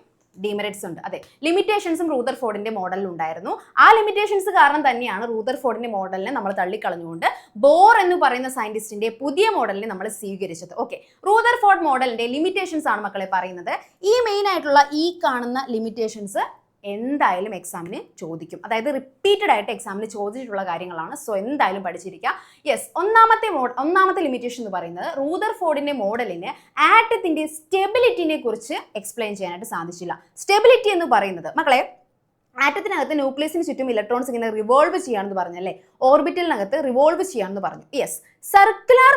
ഡിമെറിറ്റ്സ് ഉണ്ട്. അതെ, ലിമിറ്റേഷൻസും റൂദർഫോർഡിന്റെ മോഡലിൽ ഉണ്ടായിരുന്നു. ആ ലിമിറ്റേഷൻസ് കാരണം തന്നെയാണ് റൂദർഫോർഡിന്റെ മോഡലിനെ നമ്മൾ തള്ളിക്കളഞ്ഞുകൊണ്ട് ബോർ എന്ന് പറയുന്ന സയന്റിസ്റ്റിന്റെ പുതിയ മോഡലിനെ നമ്മൾ സ്വീകരിച്ചത്. ഓക്കെ, റൂദർഫോർഡ് മോഡലിന്റെ ലിമിറ്റേഷൻസ് ആണ് മക്കളെ പറയുന്നത്. ഈ മെയിൻ ആയിട്ടുള്ള ഈ കാണുന്ന ലിമിറ്റേഷൻസ് എന്തായാലും എക്സാമിന് ചോദിക്കും, അതായത് റിപ്പീറ്റഡ് ആയിട്ട് എക്സാമിന് ചോദിച്ചിട്ടുള്ള കാര്യങ്ങളാണ്. സോ എന്തായാലും പഠിച്ചിരിക്കുക. ഒന്നാമത്തെ ലിമിറ്റേഷൻ എന്ന് പറയുന്നത്, റൂദർഫോർഡിന്റെ മോഡലിന് ആറ്റത്തിന്റെ സ്റ്റെബിലിറ്റിനെ കുറിച്ച് എക്സ്പ്ലെയിൻ ചെയ്യാനായിട്ട് സാധിച്ചില്ല. സ്റ്റെബിലിറ്റി എന്ന് പറയുന്നത് മക്കളെ, ആറ്റത്തിനകത്ത് ന്യൂക്ലിയസിന് ചുറ്റും ഇലക്ട്രോൺസ് ഇങ്ങനെ റിവോൾവ് ചെയ്യാണെന്ന് പറഞ്ഞല്ലേ, ഓർബിറ്റലിനകത്ത് റിവോൾവ് ചെയ്യാണെന്ന് പറഞ്ഞു. സർക്കുലർ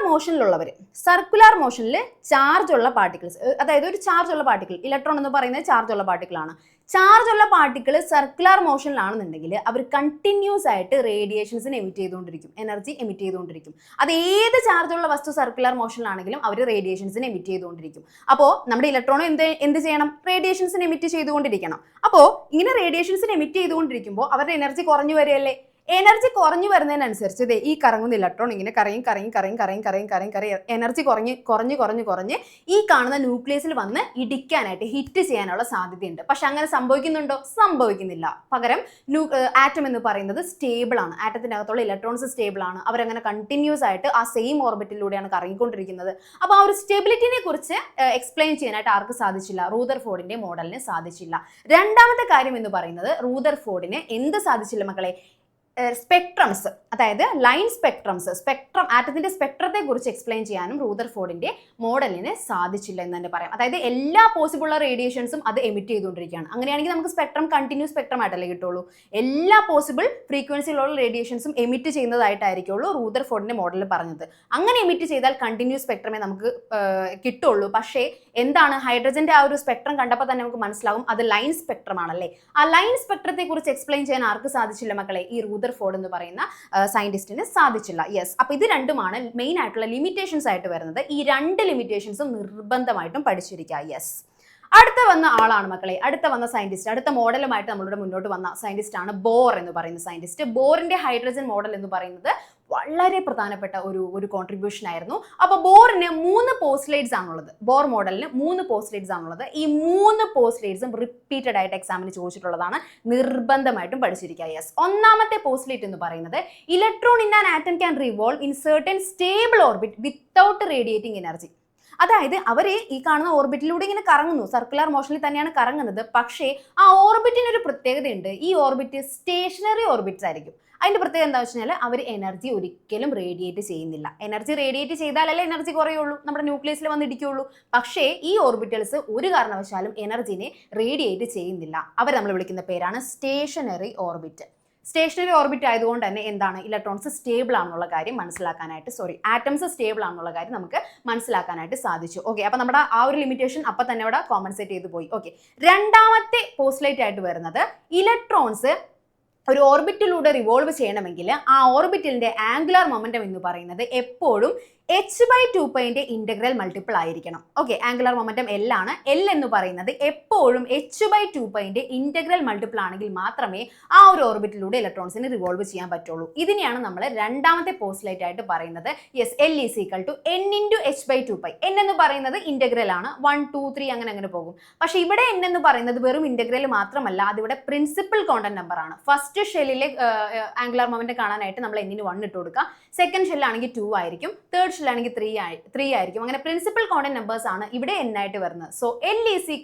മോഷനിൽ ചാർജ് ഉള്ള പാർട്ടിക്കിൾസ്, അതായത് ഒരു ചാർജ് ഉള്ള പാർട്ടിക്കിൾ, ഇലക്ട്രോൺ എന്ന് പറയുന്നത് ചാർജ് ഉള്ള പാർട്ടിക്കിൾ ആണ്. ചാർജ് ഉള്ള പാർട്ടിക്കിൾ സർക്കുലർ മോഷനിലാണെന്നുണ്ടെങ്കിൽ അവർ കണ്ടിന്യൂസ് ആയിട്ട് റേഡിയേഷൻസിന് എമിറ്റ് ചെയ്തുകൊണ്ടിരിക്കും, എനർജി എമിറ്റ് ചെയ്തുകൊണ്ടിരിക്കും. അത് ഏത് ചാർജ് ഉള്ള വസ്തു സർക്കുലർ മോഷനിലാണെങ്കിലും അവർ റേഡിയേഷൻസിന് എമിറ്റ് ചെയ്തുകൊണ്ടിരിക്കും. അപ്പോൾ നമ്മുടെ ഇലക്ട്രോൺ എന്ത് ചെയ്യണം, റേഡിയേഷൻസിന് എമിറ്റ് ചെയ്തുകൊണ്ടിരിക്കണം. അപ്പോൾ ഇങ്ങനെ റേഡിയേഷൻസിന് എമിറ്റ് ചെയ്തുകൊണ്ടിരിക്കുമ്പോൾ അവരുടെ എനർജി കുറഞ്ഞു വരികയല്ലേ. എനർജി കുറഞ്ഞു വരുന്നതിനനുസരിച്ച് ഈ കറങ്ങുന്ന ഇലക്ട്രോൺ ഇങ്ങനെ കറങ്ങി എനർജി കുറഞ്ഞ് ഈ കാണുന്ന ന്യൂക്ലിയസിൽ വന്ന് ഇടിക്കാനായിട്ട് ഹിറ്റ് ചെയ്യാനുള്ള സാധ്യതയുണ്ട്. പക്ഷെ അങ്ങനെ സംഭവിക്കുന്നുണ്ടോ? സംഭവിക്കുന്നില്ല. പകരം ആറ്റം എന്ന് പറയുന്നത് സ്റ്റേബിൾ ആണ്, ആറ്റത്തിനകത്തുള്ള ഇലക്ട്രോൺസ് സ്റ്റേബിൾ ആണ്, അവരങ്ങനെ കണ്ടിന്യൂസ് ആയിട്ട് ആ സെയിം ഓർബിറ്റിലൂടെയാണ് കറങ്ങിക്കൊണ്ടിരിക്കുന്നത്. അപ്പോൾ ആ ഒരു സ്റ്റെബിലിറ്റിനെ കുറിച്ച് എക്സ്പ്ലെയിൻ ചെയ്യാനായിട്ട് ആർക്ക് സാധിച്ചില്ല? റൂദർഫോർഡിന്റെ മോഡലിന് സാധിച്ചില്ല. രണ്ടാമത്തെ കാര്യം എന്ന് പറയുന്നത്, റൂദർഫോർഡിന് എന്ത് സാധിച്ചില്ല മക്കളെ? സ്പെക്ട്രംസ്, അതായത് ലൈൻ സ്പെക്ട്രംസ്, ആറ്റത്തിന്റെ സ്പെക്ട്രത്തെ കുറിച്ച് എക്സ്പ്ലെയിൻ ചെയ്യാനും റൂദർഫോർഡിന്റെ മോഡലിന് സാധിച്ചില്ല എന്ന് തന്നെ പറയാം. അതായത് എല്ലാ പോസിബിൾ റേഡിയേഷൻസും അത് എമിറ്റ് ചെയ്തുകൊണ്ടിരിക്കുകയാണ്. അങ്ങനെയാണെങ്കിൽ നമുക്ക് സ്പെക്ട്രം കണ്ടിന്യൂസ് സ്പെക്ട്രം ആയിട്ടല്ലേ കിട്ടുള്ളൂ. എല്ലാ പോസിബിൾ ഫ്രീക്വൻസിയിലുള്ള റേഡിയേഷൻസും എമിറ്റ് ചെയ്യുന്നതായിട്ടായിരിക്കുള്ളൂ റൂദർഫോർഡിന്റെ മോഡലിൽ പറഞ്ഞത്. അങ്ങനെ എമിറ്റ് ചെയ്താൽ കണ്ടിന്യൂസ് സ്പെക്ട്രമേ നമുക്ക് കിട്ടുള്ളൂ. പക്ഷേ എന്താണ്, ഹൈഡ്രജന്റെ ആ ഒരു സ്പെക്ട്രം കണ്ടപ്പോൾ തന്നെ നമുക്ക് മനസ്സിലാവും അത് ലൈൻ സ്പെക്ട്രം ആണല്ലേ. ആ ലൈൻ സ്പെക്ട്രത്തെ കുറിച്ച് എക്സ്പ്ലെയിൻ ചെയ്യാൻ ആർക്ക് സാധിച്ചില്ല മക്കളെ? ഈ റൂദർഫോർഡ് എന്ന് പറയുന്ന സയന്റിസ്റ്റിന് സാധിച്ചില്ല. യെസ്, അപ്പൊ ഇത് രണ്ടുമാണ് മെയിൻ ആയിട്ടുള്ള ലിമിറ്റേഷൻസ് ആയിട്ട് വരുന്നത്. ഈ രണ്ട് ലിമിറ്റേഷൻസും നിർബന്ധമായിട്ടും പഠിച്ചിരിക്കുക. യെസ്, അടുത്ത വന്ന ആളാണ് മക്കളെ, അടുത്ത വന്ന സയന്റിസ്റ്റ്, അടുത്ത മോഡലുമായിട്ട് നമ്മളുടെ മുന്നോട്ട് വന്ന സയന്റിസ്റ്റ് ആണ് ബോർ എന്ന് പറയുന്ന സയന്റിസ്റ്റ്. ബോറിന്റെ ഹൈഡ്രജൻ മോഡൽ എന്ന് പറയുന്നത് വളരെ പ്രധാനപ്പെട്ട ഒരു കോൺട്രിബ്യൂഷൻ ആയിരുന്നു. അപ്പൊ ബോറിന് 3 പോസ്റ്റ്ലേറ്റ്സ് ആണുള്ളത്. ബോർ മോഡലിന് 3 പോസ്റ്റ്ലേറ്റ്സ് ആണുള്ളത്. ഈ 3 പോസ്റ്റ്ലേറ്റ്സും റിപ്പീറ്റഡ് ആയിട്ട് എക്സാമിന് ചോദിച്ചിട്ടുള്ളതാണ്. നിർബന്ധമായിട്ടും പഠിച്ചിരിക്കുക. യെസ്, ഒന്നാമത്തെ പോസ്റ്റ്ലേറ്റ് എന്ന് പറയുന്നത് electron in an atom can revolve in certain stable orbit without radiating energy. അതായത് അവര് ഈ കാണുന്ന ഓർബിറ്റിലൂടെ ഇങ്ങനെ കറങ്ങുന്നു, സർക്കുലർ മോഷനിൽ തന്നെയാണ് കറങ്ങുന്നത്. പക്ഷേ ആ ഓർബിറ്റിന് ഒരു പ്രത്യേകതയുണ്ട്. ഈ ഓർബിറ്റ് സ്റ്റേഷനറി ഓർബിറ്റ്സ് ആയിരിക്കും. അതിന്റെ പ്രത്യേകത എന്താ വെച്ച് കഴിഞ്ഞാൽ അവർ എനർജി ഒരിക്കലും റേഡിയേറ്റ് ചെയ്യുന്നില്ല. എനർജി റേഡിയേറ്റ് ചെയ്താലല്ലേ എനർജി കുറയുള്ളൂ, നമ്മുടെ ന്യൂക്ലിയസിൽ വന്ന് ഇടിക്കുള്ളൂ. പക്ഷേ ഈ ഓർബിറ്റൽസ് ഒരു കാരണവശാലും എനർജിനെ റേഡിയേറ്റ് ചെയ്യുന്നില്ല. അവർ നമ്മൾ വിളിക്കുന്ന പേരാണ് സ്റ്റേഷനറി ഓർബിറ്റ്. സ്റ്റേഷനറി ഓർബിറ്റ് ആയതുകൊണ്ട് തന്നെ എന്താണ്, ഇലക്ട്രോൺസ് സ്റ്റേബിൾ ആണെന്നുള്ള കാര്യം മനസ്സിലാക്കാനായിട്ട്, ആറ്റംസ് സ്റ്റേബിൾ ആണെന്നുള്ള കാര്യം നമുക്ക് മനസ്സിലാക്കാനായിട്ട് സാധിച്ചു. ഓക്കെ, അപ്പൊ നമ്മുടെ ആ ഒരു ലിമിറ്റേഷൻ അപ്പൊ തന്നെ അവിടെ കോമ്പൻസേറ്റ് ചെയ്ത് പോയി. ഓക്കെ, രണ്ടാമത്തെ പോസ്റ്റ്ലേറ്റ് ആയിട്ട് വരുന്നത് ഇലക്ട്രോൺസ് ഒരു ഓർബിറ്റിലൂടെ റിവോൾവ് ചെയ്യണമെങ്കിൽ ആ ഓർബിറ്റലിന്റെ ആംഗുലർ മൊമെന്റം എന്ന് പറയുന്നത് എപ്പോഴും h/2π ഇന്റഗ്രൽ മൾട്ടിപ്പിൾ ആയിരിക്കണം. ഓക്കെ, ആംഗുലർ മൊമെന്റം L ആണ്. L എന്ന് പറയുന്നത് എപ്പോഴും h/2π ഇന്റഗ്രൽ മൾട്ടിപ്പിൾ ആണെങ്കിൽ മാത്രമേ ആ ഒരു ഓർബിറ്റിലൂടെ ഇലക്ട്രോൺസിന് റിവോൾവ് ചെയ്യാൻ പറ്റുള്ളൂ. ഇതിനെയാണ് നമ്മൾ രണ്ടാമത്തെ പോസ്റ്റ്ലേറ്റ് ആയിട്ട് പറയുന്നത്. Yes, L = n × h/2π. n എന്ന് പറയുന്നത് ഇന്റഗ്രൽ ആണ്. 1 2 3 അങ്ങനെ പോകും. പക്ഷെ ഇവിടെ n എന്ന് പറയുന്നത് വെറും ഇന്റഗ്രൽ മാത്രമല്ല, അതിവിടെ പ്രിൻസിപ്പൽ കോണ്ടന്റ് നമ്പർ ആണ്. ഫസ്റ്റ് ഷെല്ലിലെ ആംഗുലർ മൊമെന്റം കാണാനായിട്ട് നമ്മൾ n ന് 1 ഇട്ട് കൊടുക്കുക. സെക്കൻഡ് ഷെല്ലാണെങ്കിൽ 2 ആയിരിക്കും. തേർഡ് ഷെല്ലാണെങ്കിൽ 3 ആയിരിക്കും. അങ്ങനെ പ്രിൻസിപ്പൽ കോണ്ടന്റ് നമ്പേഴ്സ് ആണ് ഇവിടെ n ആയിട്ട് വരുന്നത്. സോ L =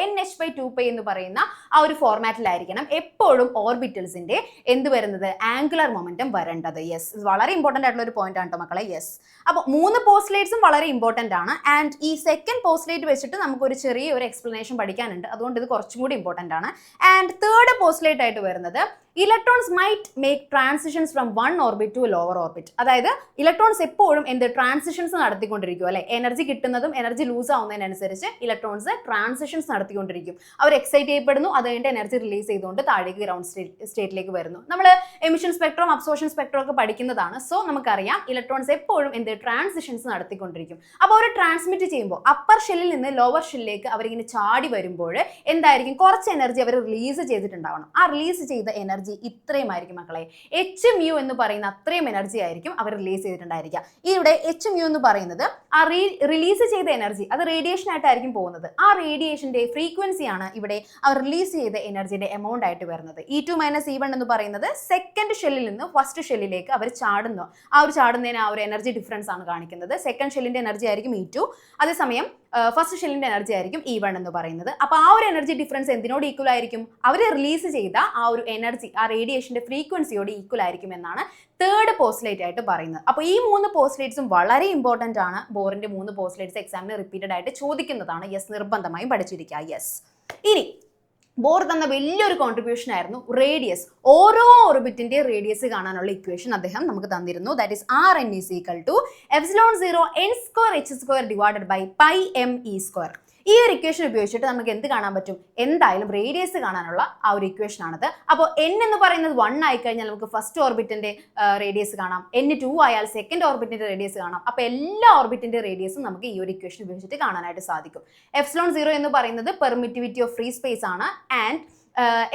nh/2π എന്ന് പറയുന്ന ആ ഒരു ഫോർമാറ്റിലായിരിക്കണം എപ്പോഴും ഓർബിറ്റൽസിന്റെ എന്ത് വരുന്നത്, ആംഗുലർ മൊമെന്റം വരേണ്ടത്. യെസ്, വളരെ ഇമ്പോർട്ടന്റ് ആയിട്ടുള്ള ഒരു പോയിന്റ് ആണ് കേട്ടോ മക്കളെ. യെസ്, അപ്പോൾ 3 പോസ്റ്റ്ലേറ്റ്സും വളരെ ഇമ്പോർട്ടന്റ് ആണ്. ആൻഡ് ഈ സെക്കൻഡ് പോസ്റ്റ്ലേറ്റ് വെച്ചിട്ട് നമുക്ക് ഒരു ചെറിയ ഒരു എക്സ്പ്ലനേഷൻ പഠിക്കാനുണ്ട്. അതുകൊണ്ട് ഇത് കുറച്ചും കൂടി ഇമ്പോർട്ടന്റ് ആണ്. ആൻഡ് തേർഡ് പോസ്റ്റ്ലേറ്റ് ആയിട്ട് വരുന്നത് electrons might make transitions from one orbit to lower orbit. അതായത് ഇലക്ട്രോൺസ് എപ്പോഴും ട്രാൻസിഷൻസ് നടത്തിക്കൊണ്ടിരിക്കും അല്ലെ. എനർജി കിട്ടുന്നതും എനർജി ലൂസ് ആവുന്നതിനനുസരിച്ച് ഇലക്ട്രോൺസ് ട്രാൻസിഷൻസ് നടത്തിക്കൊണ്ടിരിക്കും. അവർ എക്സൈറ്റ് ചെയ്യപ്പെടുന്നു, അത് കഴിഞ്ഞിട്ട് എനർജി റിലീസ് ചെയ്തുകൊണ്ട് താഴേക്ക് ഗ്രൗണ്ട് സ്റ്റേറ്റിലേക്ക് വരുന്നു. നമ്മൾ എമിഷൻ സ്പെക്ട്രം അബ്സോർഷൻ സ്പെക്ട്രം ഒക്കെ പഠിക്കുന്നതാണ്. സോ നമുക്കറിയാം ഇലക്ട്രോൺസ് എപ്പോഴും ട്രാൻസിഷൻസ് നടത്തിക്കൊണ്ടിരിക്കും. അപ്പോൾ അവർ ട്രാൻസ്മിറ്റ് ചെയ്യുമ്പോൾ അപ്പർ ഷെല്ലിൽ നിന്ന് ലോവർ ഷെല്ലിലേക്ക് അവരിങ്ങനെ ചാടി വരുമ്പോൾ എന്തായിരിക്കും, കുറച്ച് എനർജി അവർ റിലീസ് ചെയ്തിട്ടുണ്ടാവണം. ആ റിലീസ് ചെയ്ത എനർജി ഇത്രയുമായിരിക്കും മക്കളെ. hν എന്ന് പറയുന്ന അത്രയും എനർജി ആയിരിക്കും അവർ റിലീസ് ചെയ്തിട്ടുണ്ടായിരിക്കുക. ഇവിടെ hν എന്ന് പറയുന്നത് ആ റിലീസ് ചെയ്ത എനർജി, അത് റേഡിയേഷൻ ആയിട്ടായിരിക്കും പോകുന്നത്. ആ റേഡിയേഷന്റെ ഫ്രീക്വൻസിയാണ് ഇവിടെ അവർ റിലീസ് ചെയ്ത എനർജിയുടെ എമൗണ്ട് ആയിട്ട് വരുന്നത്. E2 - E1 എന്ന് പറയുന്നത് സെക്കൻഡ് ഷെല്ലിൽ നിന്ന് ഫസ്റ്റ് ഷെല്ലിലേക്ക് അവർ ചാടുന്നു. ആ ഒരു ചാടുന്നതിന് ആ ഒരു എനർജി ഡിഫറൻസ് ആണ് കാണിക്കുന്നത്. സെക്കൻഡ് ഷെല്ലിന്റെ എനർജി ആയിരിക്കും E2, അതേസമയം ഫസ്റ്റ് ഷെല്ലിന്റെ എനർജി ആയിരിക്കും E1 എന്ന് പറയുന്നത്. അപ്പൊ ആ ഒരു എനർജി ഡിഫറൻസ് എന്തിനോട് ഈക്വൽ ആയിരിക്കും, അവർ റിലീസ് ചെയ്ത ആ ഒരു എനർജി ആ റേഡിയേഷന്റെ ഫ്രീക്വൻസിയോട് ഈക്വൽ ആയിരിക്കും എന്നാണ് തേർഡ് പോസ്റ്റ്ലേറ്റ് ആയിട്ട് പറയുന്നത്. അപ്പോൾ ഈ 3 പോസ്റ്റ്ലേറ്റ്സും വളരെ ഇമ്പോർട്ടന്റ് ആണ്. ബോറിന്റെ 3 പോസ്റ്റ്ലേറ്റ്സ് എക്സാമിന് റിപ്പീറ്റഡ് ആയിട്ട് ചോദിക്കുന്നതാണ്. യെസ്, നിർബന്ധമായും പഠിച്ചിരിക്കുക. യെസ്, ഇനി ബോർ തന്ന വലിയൊരു കോൺട്രിബ്യൂഷൻ ആയിരുന്നു റേഡിയസ്. ഓരോ ഓർബിറ്റിന്റെ റേഡിയസ് കാണാനുള്ള ഇക്വേഷൻ അദ്ദേഹം നമുക്ക് തന്നിരുന്നു. That is Rn = ε0 n² h² / πme². ഈ ഒരു ഇക്വേഷൻ ഉപയോഗിച്ചിട്ട് നമുക്ക് എന്ത് കാണാൻ പറ്റും, എന്തായാലും റേഡിയസ് കാണാനുള്ള ആ ഒരു ഇക്വേഷൻ ആണത്. അപ്പോൾ n എന്ന് പറയുന്നത് 1 ആയി കഴിഞ്ഞാൽ നമുക്ക് ഫസ്റ്റ് ഓർബിറ്റിന്റെ റേഡിയസ് കാണാം. n 2 ആയാൽ സെക്കൻഡ് ഓർബിറ്റിന്റെ റേഡിയസ് കാണാം. അപ്പോൾ എല്ലാ ഓർബിറ്റിന്റെ റേഡിയസും നമുക്ക് ഈ ഒരു ഇക്വേഷൻ ഉപയോഗിച്ചിട്ട് കാണാനായിട്ട് സാധിക്കും. ε0 എന്ന് പറയുന്നത് പെർമിറ്റിവിറ്റി ഓഫ് ഫ്രീ സ്പേസ് ആണ്. ആൻഡ്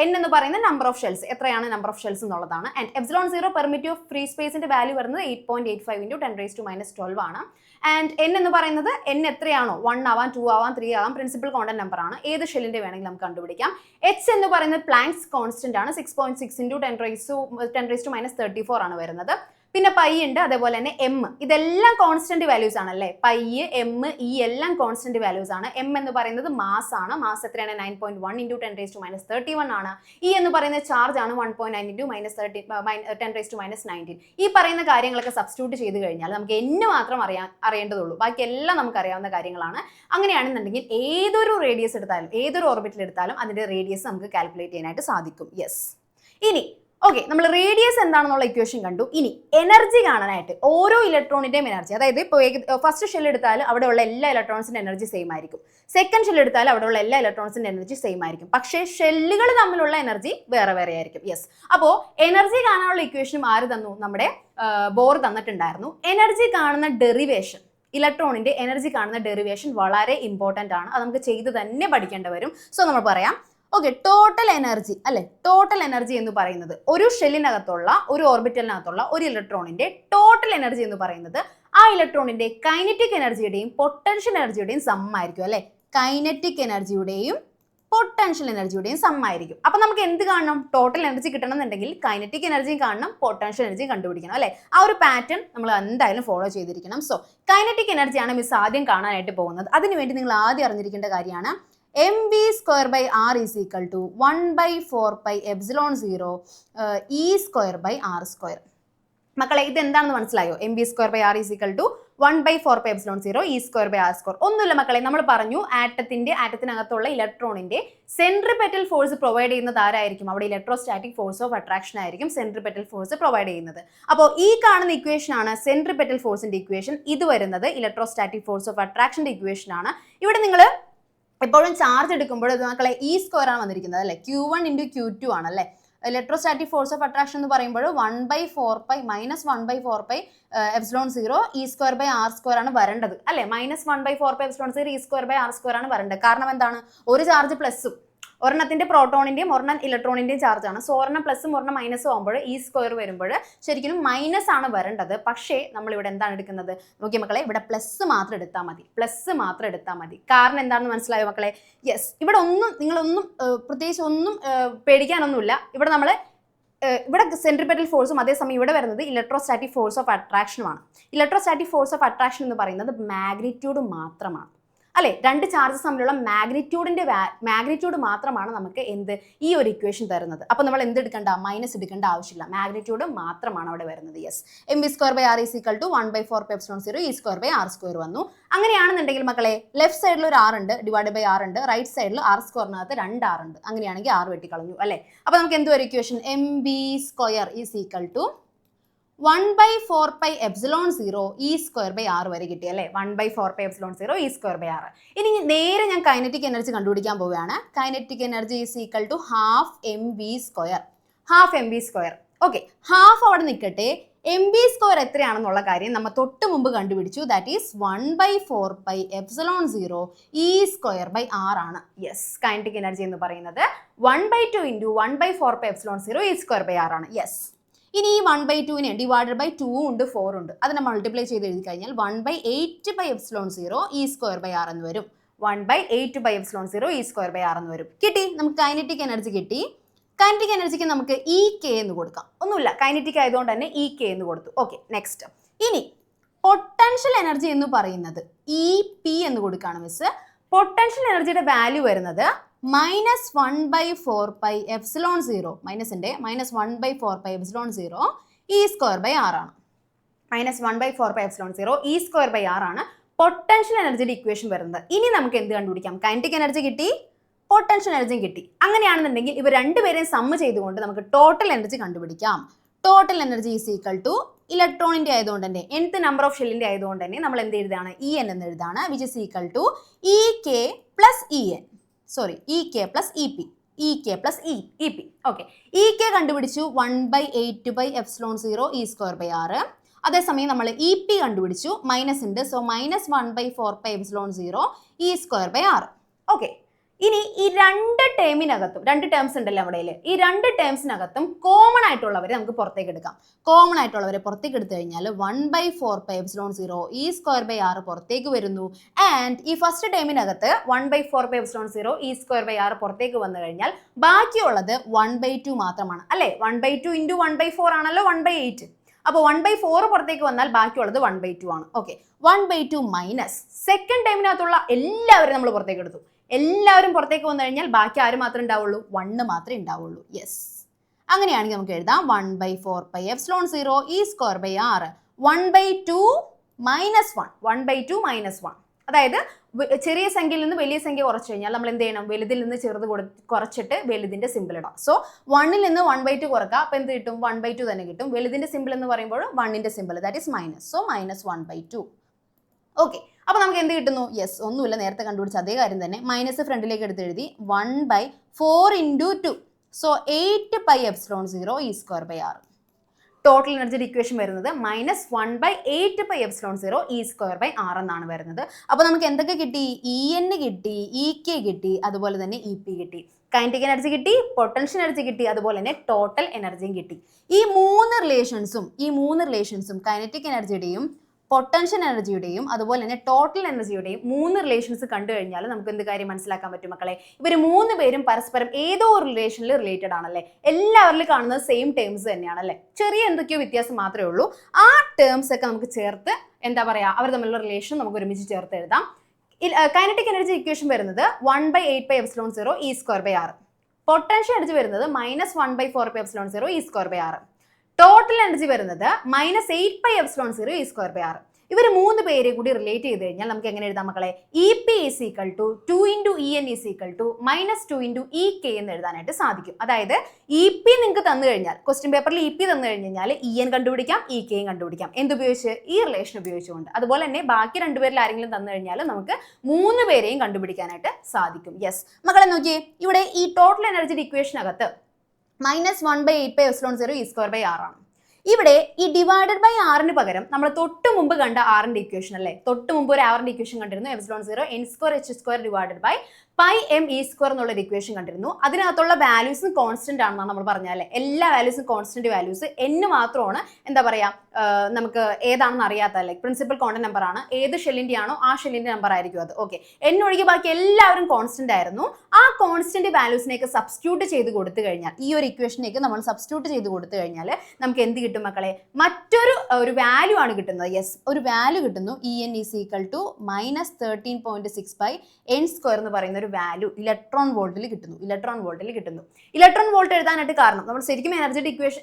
n എന്ന് പറയുന്നത് നമ്പർ ഓഫ് ഷെൽസ്, എത്രയാണ് നമ്പർ ഓഫ് ഷെൽസ് എന്നുള്ളതാണ്. ആൻഡ് ε0 പെർമിറ്റിവ് ഓഫ് ഫ്രീ സ്പേസിന്റെ വാല്യൂ വരുന്നത് 8.85 × 10⁻⁻12 ആണ്. ആൻഡ് n എന്ന് പറയുന്നത് n എത്രയാണോ, 1 ആവാം 2 ആവാം 3 ആവാം, പ്രിൻസിപ്പൽ കോണ്ടന്റ് നമ്പർ ആണ്. ഏത് ഷെല്ലിന്റെ വേണമെങ്കിലും നമുക്ക് കണ്ടുപിടിക്കാം. h എന്ന് പറയുന്നത് പ്ലാങ്ക്സ് കോൺസ്റ്റന്റ് ആണ്. 6.6 × 10⁻⁻34 ആണ് വരുന്നത്. പിന്നെ പൈ ഉണ്ട്, അതേപോലെ തന്നെ എം. ഇതെല്ലാം കോൺസ്റ്റന്റ് വാല്യൂസ് ആണ് അല്ലേ. പൈ, എം, ഇ എല്ലാം കോൺസ്റ്റന്റ് വാല്യൂസ് ആണ്. എം എന്ന് പറയുന്നത് മാസ് ആണ്. മാസ് എത്രയാണ്? 9.1 × 10⁻31 ആണ്. ഇ എന്ന് പറയുന്ന ചാർജ് ആണ് 1.9 × 10⁻19. ഈ പറയുന്ന കാര്യങ്ങളൊക്കെ സബ്സ്റ്റിറ്റ്യൂട്ട് ചെയ്ത് കഴിഞ്ഞാൽ നമുക്ക് n മാത്രം അറിയേണ്ടതുള്ളൂ. ബാക്കി എല്ലാം നമുക്ക് അറിയാവുന്ന കാര്യങ്ങളാണ്. അങ്ങനെയാണെന്നുണ്ടെങ്കിൽ ഏതൊരു റേഡിയസ് എടുത്താലും, ഏതൊരു ഓർബിറ്റിൽ എടുത്താലും അതിന്റെ റേഡിയസ് നമുക്ക് കാൽക്കുലേറ്റ് ചെയ്യാനായിട്ട് സാധിക്കും. യെസ്. ഇനി ഓക്കെ, നമ്മൾ റേഡിയസ് എന്താണെന്നുള്ള ഇക്വേഷൻ കണ്ടു. ഇനി എനർജി കാണാനായിട്ട് ഓരോ ഇലക്ട്രോണിന്റെയും എനർജി, അതായത് ഇപ്പോൾ ഫസ്റ്റ് ഷെൽ എടുത്താൽ അവിടെയുള്ള എല്ലാ ഇലക്ട്രോൺസിന്റെ എനർജി സെയിം ആയിരിക്കും. സെക്കൻഡ് ഷെൽ എടുത്താൽ അവിടെയുള്ള എല്ലാ ഇലക്ട്രോൺസിന്റെ എനർജി സെയിം ആയിരിക്കും. പക്ഷേ ഷെല്ലുകൾ തമ്മിലുള്ള എനർജി വേറെ വേറെ ആയിരിക്കും. യെസ്. അപ്പോൾ എനർജി കാണാനുള്ള ഇക്വേഷനും ആര് തന്നു? നമ്മുടെ ബോർ തന്നിട്ടുണ്ടായിരുന്നു. എനർജി കാണുന്ന ഡെറിവേഷൻ, ഇലക്ട്രോണിന്റെ എനർജി കാണുന്ന ഡെറിവേഷൻ വളരെ ഇമ്പോർട്ടന്റ് ആണ്. അത് നമുക്ക് ചെയ്ത് തന്നെ പഠിക്കേണ്ടി വരും. സോ നമ്മൾ പറയാം, ഓക്കെ, ടോട്ടൽ എനർജി അല്ലെ. ടോട്ടൽ എനർജി എന്ന് പറയുന്നത് ഒരു ഷെല്ലിനകത്തുള്ള, ഒരു ഓർബിറ്റലിനകത്തുള്ള ഒരു ഇലക്ട്രോണിന്റെ ടോട്ടൽ എനർജി എന്ന് പറയുന്നത് ആ ഇലക്ട്രോണിന്റെ കൈനറ്റിക് എനർജിയുടെയും പൊട്ടൻഷ്യൽ എനർജിയുടെയും സം ആയിരിക്കും അല്ലെ. കൈനറ്റിക് എനർജിയുടെയും പൊട്ടൻഷ്യൽ എനർജിയുടെയും സം ആയിരിക്കും. അപ്പൊ നമുക്ക് എന്ത് കാണണം? ടോട്ടൽ എനർജി കിട്ടണം എന്നുണ്ടെങ്കിൽ കൈനറ്റിക് എനർജിയും കാണണം, പൊട്ടൻഷ്യൽ എനർജിയും കണ്ടുപിടിക്കണം അല്ലെ. ആ ഒരു പാറ്റേൺ നമ്മൾ എന്തായാലും ഫോളോ ചെയ്തിരിക്കണം. സോ കൈനറ്റിക് എനർജിയാണ് മിസ് ആദ്യം കാണാനായിട്ട് പോകുന്നത്. അതിനുവേണ്ടി നിങ്ങൾ ആദ്യം അറിഞ്ഞിരിക്കേണ്ട കാര്യമാണ് mv²/r is equal to 1/4πε0 e²/r². മക്കളെ ഇത് എന്താണെന്ന് മനസ്സിലായോ? mv²/r is equal to 1/4πε0 e²/r². ഒന്നുമില്ല മക്കളെ, നമ്മൾ പറഞ്ഞു ആറ്റത്തിനകത്തുള്ള ഇലക്ട്രോണിന്റെ സെൻട്രിപെറ്റൽ ഫോഴ്സ് പ്രൊവൈഡ് ചെയ്യുന്നത് ആരായിരിക്കും? അവിടെ ഇലക്ട്രോസ്റ്റാറ്റിക് ഫോഴ്സ് ഓഫ് അട്രാക്ഷൻ ആയിരിക്കും സെൻട്രിപെറ്റൽ ഫോഴ്സ് പ്രൊവൈഡ് ചെയ്യുന്നത്. അപ്പോൾ ഈ കാണുന്ന ഇക്വേഷൻ ആണ് സെൻട്രിപെറ്റൽ ഫോഴ്സിന്റെ ഇക്വേഷൻ. ഇത് വരുന്നത് ഇലക്ട്രോസ്റ്റാറ്റിക് ഫോഴ്സ് ഓഫ് അട്രാക്ഷന്റെ ഇക്വേഷൻ ആണ്. ഇവിടെ നിങ്ങൾ എപ്പോഴും ചാർജ് എടുക്കുമ്പോൾ മക്കളെ e² ആണ് വന്നിരിക്കുന്നത് അല്ലെ. Q1 × Q2 ആണ് അല്ലെ. ഇലക്ട്രോസ്റ്റാറ്റിക് ഫോഴ്സ് ഓഫ് അട്രാക്ഷൻ എന്ന് പറയുമ്പോൾ 1/4π -1/4πε0 e²/r² ആണ് വരേണ്ടത് അല്ലെ. -1/4πε0 e²/r² ആണ് വരേണ്ടത്. കാരണം എന്താണ്? ഒരു ചാർജ് പ്ലസും ഒരെണ്ണത്തിന്റെ പ്രോട്ടോണിന്റെയും ഒരെണ്ണം ഇലക്ട്രോണിന്റെയും ചാർജ് ആണ്. സോ ഒരെണ്ണം പ്ലസും ഒരെണ്ണം മൈനസും ആകുമ്പോൾ e² വരുമ്പോൾ ശരിക്കും മൈനസ് ആണ് വരേണ്ടത്. പക്ഷേ നമ്മൾ ഇവിടെ എന്താണ് എടുക്കുന്നത്? നോക്കിയ മക്കളെ, ഇവിടെ പ്ലസ് മാത്രം എടുത്താൽ മതി. പ്ലസ് മാത്രം എടുത്താൽ മതി. കാരണം എന്താണെന്ന് മനസ്സിലായോ മക്കളെ? യെസ്. ഇവിടെ ഒന്നും നിങ്ങളൊന്നും പ്രത്യേകിച്ച് ഒന്നും പേടിക്കാനൊന്നുമില്ല. ഇവിടെ സെൻട്രിപെറ്റൽ ഫോഴ്സും അതേസമയം ഇവിടെ വരുന്നത് ഇലക്ട്രോസ്റ്റാറ്റിക് ഫോഴ്സ് ഓഫ് അട്രാക്ഷനുമാണ്. ഇലക്ട്രോസ്റ്റാറ്റിക് ഫോഴ്സ് ഓഫ് അട്രാക്ഷൻ എന്ന് പറയുന്നത് മാഗ്നിറ്റ്യൂഡ് മാത്രമാണ് അല്ലെ. രണ്ട് ചാർജസ് തമ്മിലുള്ള മാഗ്നിറ്റ്യൂഡ് മാത്രമാണ് നമുക്ക് ഈ ഒരു ഇക്വേഷൻ തരുന്നത്. അപ്പൊ നമ്മൾ എന്ത് എടുക്കണ്ട? മൈനസ് എടുക്കേണ്ട ആവശ്യമില്ല. മാഗ്നിറ്റ്യൂഡ് മാത്രമാണ് അവിടെ വരുന്നത്. Yes. mv²/r is equal to 1/4πε0 e²/r² വന്നു. അങ്ങനെയാണെന്നുണ്ടെങ്കിൽ മക്കളെ ലെഫ്റ്റ് സൈഡിൽ ഒരു r ഉണ്ട്, /r ഉണ്ട്. റൈറ്റ് സൈഡിൽ r²നകത്ത് 2 r ഉണ്ട്. അങ്ങനെയാണെങ്കിൽ r വെട്ടിക്കളഞ്ഞു അല്ലെ. അപ്പൊ നമുക്ക് എന്ത് വരും equation? mv² is equal to 1/4πε0 e²/r വരെ കിട്ടി അല്ലെ. 1/4πε0 e²/r. ഇനി നേരെ ഞാൻ കൈനറ്റിക് എനർജി കണ്ടുപിടിക്കാൻ പോവുകയാണ്. Kinetic energy is equal to ½ mv². Okay, half അവിടെ നിൽക്കട്ടെ. mv² എത്രയാണെന്നുള്ള കാര്യം നമ്മൾ തൊട്ട് മുമ്പ് കണ്ടുപിടിച്ചു. ദാറ്റ് ഈസ് 1/4πε0 e²/r ആണ്. യെസ്. കൈനറ്റിക് എനർജി എന്ന് പറയുന്നത് 1/2 × 1/4πε0 e²/r ആണ്. യെസ്. ഇനി ഈ 1/2നെ /2 ഉണ്ട്, 4 ഉണ്ട്. അതിനെ മൾട്ടിപ്ലൈ ചെയ്ത് എഴുതി കഴിഞ്ഞാൽ 1/8πε0 e²/r എന്ന് വരും. 1/8πε0 e²/r എന്ന് വരും. കിട്ടി. നമുക്ക് കൈനറ്റിക് എനർജി കിട്ടി. കൈനറ്റിക് എനർജിക്ക് നമുക്ക് EK എന്ന് കൊടുക്കാം. ഒന്നുമില്ല, കൈനറ്റിക് ആയതുകൊണ്ട് തന്നെ EK എന്ന് കൊടുത്തു. Okay, next. ഇനി പൊട്ടൻഷ്യൽ എനർജി എന്ന് പറയുന്നത് EP എന്ന് കൊടുക്കുകയാണ് മിസ്. പൊട്ടൻഷ്യൽ എനർജിയുടെ വാല്യൂ വരുന്നത് -1/4πε0 മൈനസിന്റെ -1/4πε0 e²/r ആണ്. -1/4πε0 e²/r ആണ് പൊട്ടൻഷ്യൽ എനർജിയുടെ ഇക്വേഷൻ വരുന്നത്. ഇനി നമുക്ക് എന്ത് കണ്ടുപിടിക്കാം? കൈനറ്റിക് എനർജി കിട്ടി, പൊട്ടൻഷ്യൽ എനർജിയും കിട്ടി. അങ്ങനെയാണെന്നുണ്ടെങ്കിൽ ഇവ രണ്ടുപേരെയും സമ്മ് ചെയ്തുകൊണ്ട് നമുക്ക് ടോട്ടൽ എനർജി കണ്ടുപിടിക്കാം. Total energy is equal to ഇലക്ട്രോണിന്റെ ആയതുകൊണ്ട് തന്നെ nth നമ്പർ ഓഫ് ഷെല്ലിന്റെ ആയതുകൊണ്ട് തന്നെ നമ്മൾ എന്ത് എഴുതാണ്? En എന്ന് എഴുതാണ്. Which is equal to EK plus EN. Sorry, EK plus EP. Okay, EK കണ്ടുപിടിച്ചു 1/8πε0 e²/r. അതേസമയം നമ്മൾ EP കണ്ടുപിടിച്ചു, മൈനസ് ഉണ്ട്. So -1/4πε0 e²/r. ഓക്കെ, ഇനി ഈ രണ്ട് ടേംസ് ഉണ്ടല്ലോ അവിടെ. ഈ രണ്ട് ടേംസിനകത്തും കോമൺ ആയിട്ടുള്ളവരെ നമുക്ക് പുറത്തേക്ക് എടുക്കാം. കോമൺ ആയിട്ടുള്ളവരെ പുറത്തേക്ക് എടുത്തു കഴിഞ്ഞാൽ 1/4πε0 e²/r പുറത്തേക്ക് വരുന്നു. ആൻഡ് ഈ ഫസ്റ്റ് ടേമിനകത്ത് 1/4πε0 e²/r പുറത്തേക്ക് വന്നു കഴിഞ്ഞാൽ ബാക്കിയുള്ളത് 1/2 മാത്രമാണ് അല്ലെ. 1/2 × 1/4 ആണല്ലോ 1/8. അപ്പോൾ 1/4 പുറത്തേക്ക് വന്നാൽ ബാക്കിയുള്ളത് 1/2 ആണ്. ഓക്കെ, 1/2 മൈനസ് സെക്കൻഡ് ടൈമിനകത്തുള്ള എല്ലാവരും നമ്മൾ പുറത്തേക്ക് എടുത്തു. എല്ലാവരും പുറത്തേക്ക് വന്നു കഴിഞ്ഞാൽ ബാക്കി ആര് മാത്രമേ ഉണ്ടാവുള്ളൂ? 1 മാത്രമേ ഉണ്ടാവുള്ളൂ. യെസ്, അങ്ങനെയാണെങ്കിൽ നമുക്ക് എഴുതാം 1/4πε0 e square by r 1/2 minus 1 1/2 minus 1. അതായത് ചെറിയ സംഖ്യയിൽ നിന്ന് വലിയ സംഖ്യ കുറച്ച് കഴിഞ്ഞാൽ നമ്മൾ എന്ത് ചെയ്യണം? വലുതിൽ നിന്ന് ചെറുത് കുറച്ചിട്ട് വലുതിന്റെ സിമ്പിൾ ഇടാം. സോ 1ൽ നിന്ന് 1/2 കുറക്കുക, അപ്പൊ എന്ത് കിട്ടും? 1/2 തന്നെ കിട്ടും. വലുതിന്റെ സിമ്പിൾ എന്ന് പറയുമ്പോൾ 1ന്റെ simple, that is minus. So minus 1/2. Okay, അപ്പൊ നമുക്ക് എന്ത് കിട്ടുന്നു? യെസ്, ഒന്നുമില്ല, നേരത്തെ കണ്ടുപിടിച്ച അതേ കാര്യം തന്നെ. മൈനസ് ഫ്രണ്ടിലേക്ക് എടുത്ത് എഴുതി 1/4 × 2. So 8πε0 e square by r. Total എനർജിയുടെ ഇക്വേഷൻ വരുന്നത് -1/8πε0 e സ്ക്വയർ ബൈ r എന്നാണ് വരുന്നത്. അപ്പൊ നമുക്ക് എന്തൊക്കെ കിട്ടി? En കിട്ടി, Ek കിട്ടി, അതുപോലെ തന്നെ Ep കിട്ടി. കൈനറ്റിക് എനർജി കിട്ടി, പൊട്ടൻഷ്യൽ എനർജി കിട്ടി, അതുപോലെ തന്നെ ടോട്ടൽ എനർജിയും കിട്ടി. ഈ മൂന്ന് റിലേഷൻസും കൈനറ്റിക് എനർജിയുടെയും പൊട്ടൻഷ്യൽ എനർജിയുടെയും അതുപോലെ തന്നെ ടോട്ടൽ എനർജിയുടെയും 3 റിലേഷൻസ് കണ്ടു കഴിഞ്ഞാൽ നമുക്ക് എന്ത് കാര്യം മനസ്സിലാക്കാൻ പറ്റും മക്കളെ? ഇവർ 3 പേരും പരസ്പരം ഏതോ ഒരു റിലേഷനിൽ റിലേറ്റഡ് ആണല്ലേ. എല്ലാവരിലും കാണുന്നത് സെയിം ടേംസ് തന്നെയാണല്ലേ, ചെറിയ എന്തൊക്കെയോ വ്യത്യാസം മാത്രമേ ഉള്ളൂ. ആ ടേംസ് ഒക്കെ നമുക്ക് ചേർത്ത് എന്താ പറയാ, അവർ തമ്മിലുള്ള റിലേഷൻ നമുക്ക് ഒരുമിച്ച് ചേർത്ത് എഴുതാം. കൈനറ്റിക് എനർജി ഇക്വേഷൻ വരുന്നത് 1/8πε0 e square by r. Potential energy വരുന്നത് -1/4πε0 e square by r. Total energy വരുന്നത് -8πε0 e സ്ക്വയർ ബൈ r. ഇവർ 3 പേരെ കൂടി റിലേറ്റ് ചെയ്ത് കഴിഞ്ഞാൽ നമുക്ക് എങ്ങനെ എഴുതാം മക്കളെ? Ep = 2 × En -2 × Ek എന്ന് എഴുതാനായിട്ട് സാധിക്കും. അതായത് Ep നിങ്ങൾക്ക് തന്നു കഴിഞ്ഞാൽ, ക്വസ്റ്റ്യൻ പേപ്പറിൽ Ep തന്നു കഴിഞ്ഞാൽ En കണ്ടുപിടിക്കാം, Ekയും കണ്ടുപിടിക്കാം. എന്തുപയോഗിച്ച്? ഈ റിലേഷൻ ഉപയോഗിച്ചുകൊണ്ട്. അതുപോലെ തന്നെ ബാക്കി 2 പേരിൽ ആരെങ്കിലും തന്നു കഴിഞ്ഞാൽ നമുക്ക് 3 പേരെയും കണ്ടുപിടിക്കാനായിട്ട് സാധിക്കും. യെസ് മക്കളെ, നോക്കിയേ, ഇവിടെ ഈ ടോട്ടൽ എനർജിയുടെ ഇക്വേഷനകത്ത് -1/8πε0 e സ്ക്വയർ ബൈ r ആണ്. ഇവിടെ ഈ ഡിവൈഡഡ് ബൈ ആറിന് പകരം നമ്മൾ തൊട്ട് മുമ്പ് കണ്ട ആറിന്റെ ഇക്വേഷൻ അല്ലേ, തൊട്ട് മുമ്പ് ഒരു ആറിന്റെ ഇക്വേഷൻ കണ്ടിരുന്നു, ε0 n² h² πm e² എന്നുള്ള ഒരു ഇക്വേഷൻ കണ്ടിരുന്നു. അതിനകത്തുള്ള വാല്യൂസ് കോൺസ്റ്റന്റ് ആണെന്നാണ് നമ്മൾ പറഞ്ഞാലേ. എല്ലാ വാല്യൂസും കോൺസ്റ്റന്റ് വാല്യൂസ്, n മാത്രമാണ് എന്താ പറയാ നമുക്ക് ഏതാണെന്ന് അറിയാത്തല്ലേ, പ്രിൻസിപ്പൽ കോണ്ടന്റ് നമ്പർ ആണ്. ഏത് ഷെല്ലിന്റെ ആണോ ആ ഷെല്ലിന്റെ നമ്പർ ആയിരിക്കും അത്. ഓക്കെ, n ഒഴികെ ബാക്കി എല്ലാവരും കോൺസ്റ്റന്റ് ആയിരുന്നു. ആ കോൺസ്റ്റന്റ് വാല്യൂസിനെയൊക്കെ സബ്സ്റ്റിറ്റ്യൂട്ട് ചെയ്ത് കൊടുത്തു കഴിഞ്ഞാൽ, ഈ ഒരു ഇക്വേഷനേക്ക് നമ്മൾ സബ്സ്റ്റിറ്റ്യൂട്ട് ചെയ്ത് കൊടുത്തു കഴിഞ്ഞാൽ നമുക്ക് എന്ത് കിട്ടും മക്കളെ? മറ്റൊരു വാല്യൂ ആണ് കിട്ടുന്നത്. യെസ്, ഒരു വാല്യൂ കിട്ടുന്നു. En = -13.6 n² എന്ന് പറയുന്ന ഒരു വാല്യൂ ഇലക്ട്രോൺ വോൾട്ടിൽ കിട്ടുന്നു. ഇലക്ട്രോൺ വോൾട്ട് എഴുതാനായിട്ട് കാരണം, നമ്മൾ ശരിക്കും